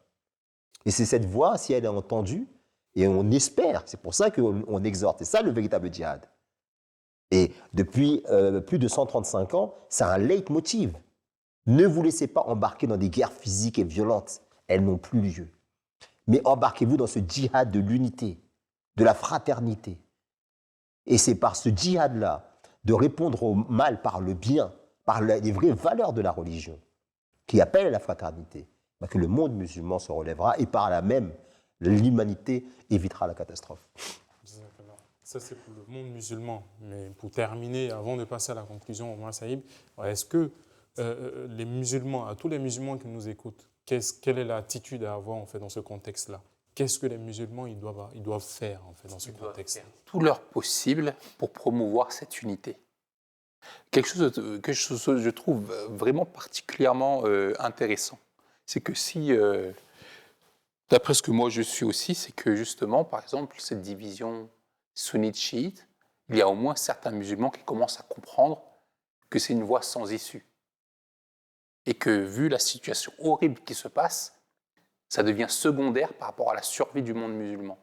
Et c'est cette voix, si elle est entendue, et on espère, c'est pour ça qu'on exhorte, c'est ça le véritable djihad. Et depuis plus de 135 ans, c'est un leitmotiv. Ne vous laissez pas embarquer dans des guerres physiques et violentes, elles n'ont plus lieu. Mais embarquez-vous dans ce djihad de l'unité, de la fraternité. Et c'est par ce djihad-là, de répondre au mal par le bien, par les vraies valeurs de la religion, qui appelle à la fraternité, que le monde musulman se relèvera et par là même, l'humanité évitera la catastrophe. Ça, c'est pour le monde musulman. Mais pour terminer, avant de passer à la conclusion, Omar Saïb, est-ce que les musulmans, à tous les musulmans qui nous écoutent, quelle est l'attitude à avoir en fait, dans ce contexte-là? Qu'est-ce que les musulmans ils doivent faire en fait, dans ce contexte? Tout leur possible pour promouvoir cette unité. Quelque chose que je trouve vraiment particulièrement intéressant, c'est que si, d'après ce que moi je suis aussi, c'est que justement, par exemple, cette division sunnite-chiite, il y a au moins certains musulmans qui commencent à comprendre que c'est une voie sans issue. Et que vu la situation horrible qui se passe, ça devient secondaire par rapport à la survie du monde musulman.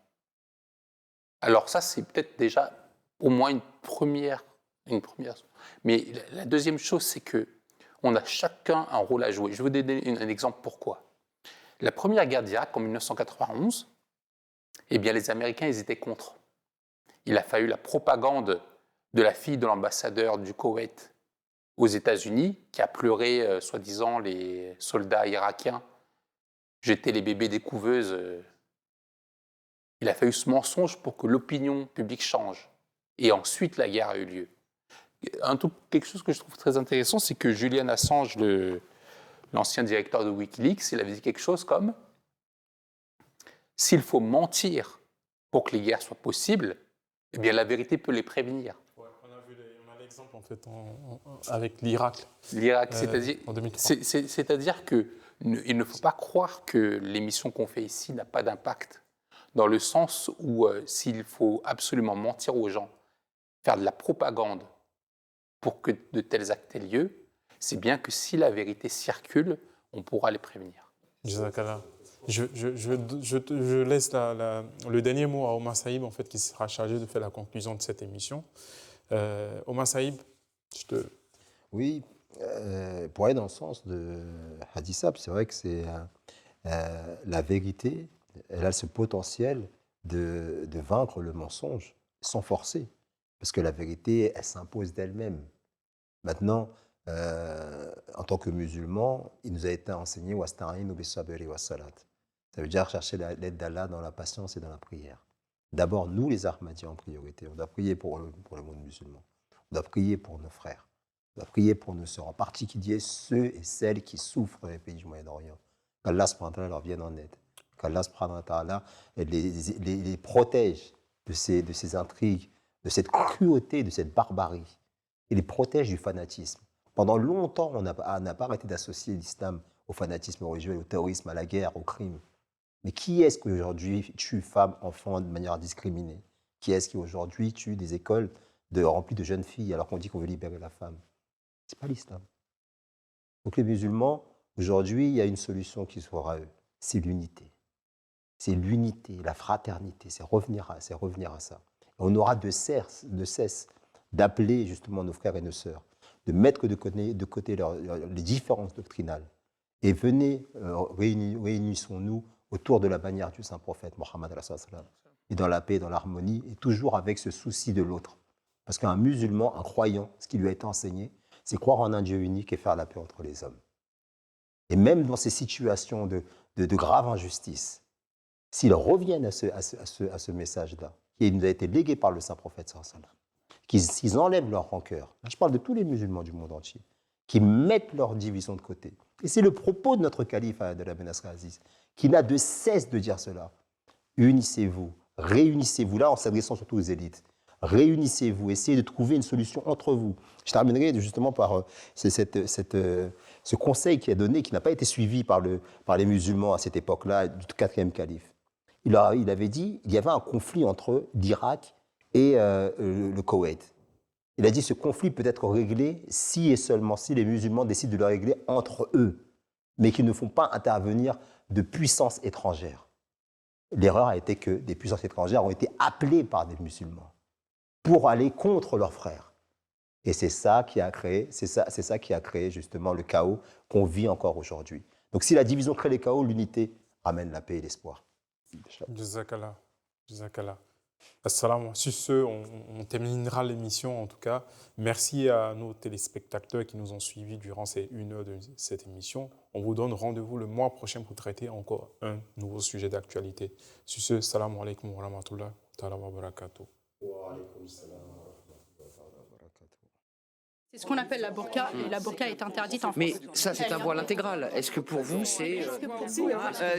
Alors ça, c'est peut-être déjà au moins une première. Mais la deuxième chose, c'est qu'on a chacun un rôle à jouer. Je vais vous donner un exemple pourquoi. La première guerre d'Irak en 1991, eh bien, les Américains, ils étaient contre. Il a fallu la propagande de la fille de l'ambassadeur du Koweït aux États-Unis, qui a pleuré, soi-disant, les soldats irakiens, jetaient les bébés des couveuses. Il a fallu ce mensonge pour que l'opinion publique change. Et ensuite, la guerre a eu lieu. Quelque chose que je trouve très intéressant, c'est que Julian Assange, l'ancien directeur de Wikileaks, il avait dit quelque chose comme « S'il faut mentir pour que les guerres soient possibles, eh bien la vérité peut les prévenir. » On a l'exemple en fait avec l'Irak. L'Irak, c'est-à-dire qu'il ne faut pas croire que l'émission qu'on fait ici n'a pas d'impact, dans le sens où s'il faut absolument mentir aux gens, faire de la propagande pour que de tels actes aient lieu, c'est bien que si la vérité circule, on pourra les prévenir. Jazakallah. Je laisse le dernier mot à Omar Saïb, en fait, qui sera chargé de faire la conclusion de cette émission. Omar Saïb, Oui, pour aller dans le sens de Hadissab, c'est vrai que c'est la vérité, elle a ce potentiel de vaincre le mensonge sans forcer. Parce que la vérité, elle s'impose d'elle-même. Maintenant, en tant que musulmans, il nous a été enseigné « Wasta'inu bis-sabri was-salat ». Ça veut dire chercher l'aide d'Allah dans la patience et dans la prière. D'abord, nous les Ahmadis en priorité, on doit prier pour le monde musulman. On doit prier pour nos frères. On doit prier pour nos sœurs, en particulier ceux et celles qui souffrent dans les pays du Moyen-Orient. Qu'Allah leur vienne en aide. Qu'Allah les protège de ces intrigues, de cette cruauté, de cette barbarie. Et les protège du fanatisme. Pendant longtemps, on n'a pas arrêté d'associer l'islam au fanatisme religieux, au terrorisme, à la guerre, au crime. Mais qui est-ce qui aujourd'hui tue femmes, enfants de manière discriminée? Qui est-ce qui aujourd'hui tue des écoles remplies de jeunes filles alors qu'on dit qu'on veut libérer la femme? Ce n'est pas l'islam. Donc les musulmans, aujourd'hui, il y a une solution qui sera à eux. C'est l'unité. C'est l'unité, la fraternité, c'est revenir à ça. Et on aura de cesse d'appeler justement nos frères et nos sœurs, de mettre de côté les différences doctrinales. Et venez, réunissons-nous autour de la bannière du Saint-Prophète Mohammed. et dans la paix, dans l'harmonie, et toujours avec ce souci de l'autre. Parce qu'un musulman, un croyant, ce qui lui a été enseigné, c'est croire en un Dieu unique et faire la paix entre les hommes. Et même dans ces situations de grave injustice, s'ils reviennent à ce message-là, qui nous a été légué par le saint prophète, qu'ils enlèvent leur rancœur, là, je parle de tous les musulmans du monde entier, qui mettent leur division de côté. Et c'est le propos de notre calife Abdallah Ben Nasser Aziz, qui n'a de cesse de dire cela. Unissez-vous, réunissez-vous, là en s'adressant surtout aux élites. Réunissez-vous, essayez de trouver une solution entre vous. Je terminerai justement par ce conseil qui est donné, qui n'a pas été suivi par les musulmans à cette époque-là, du 4e calife. Il avait dit qu'il y avait un conflit entre l'Irak et le Koweït. Il a dit que ce conflit peut être réglé si et seulement si les musulmans décident de le régler entre eux, mais qu'ils ne font pas intervenir de puissances étrangères. L'erreur a été que des puissances étrangères ont été appelées par des musulmans pour aller contre leurs frères. Et c'est ça qui a créé justement le chaos qu'on vit encore aujourd'hui. Donc si la division crée le chaos, l'unité amène la paix et l'espoir. Jazakallah. Jazakallah. Assalamu. Sur ce, on terminera l'émission en tout cas. Merci à nos téléspectateurs qui nous ont suivis durant ces 1 heure de cette émission. On vous donne rendez-vous le mois prochain pour traiter encore un nouveau sujet d'actualité. Sur ce, salam alaikum wa rahmatullah wa barakatuh. C'est ce qu'on appelle la burqa, et la burqa est interdite en France. Mais ça, c'est un voile intégral. Est-ce que pour vous, c'est...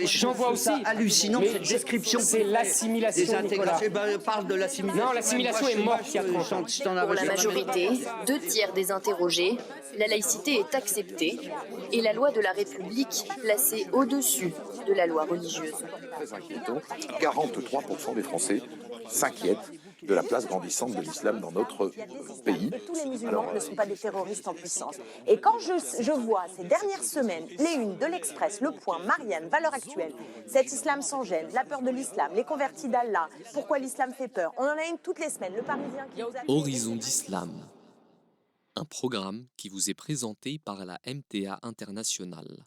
J'en vois aussi. Hallucinant cette description. C'est l'assimilation, Nicolas. Parle de l'assimilation. Non, l'assimilation est morte il y a 30 ans. Pour la majorité, 2 tiers des interrogés, la laïcité est acceptée et la loi de la République placée au-dessus de la loi religieuse. Très inquiétant. 43% des Français s'inquiètent de la place grandissante de l'islam dans notre pays. Tous les musulmans ne sont pas des terroristes en puissance. Et quand je vois ces dernières semaines les unes de l'Express, Le Point, Marianne, Valeurs Actuelles, cet islam sans gêne, la peur de l'islam, les convertis d'Allah, pourquoi l'islam fait peur, on en a une toutes les semaines, le Parisien qui nous a... Horizon d'Islam, un programme qui vous est présenté par la MTA Internationale.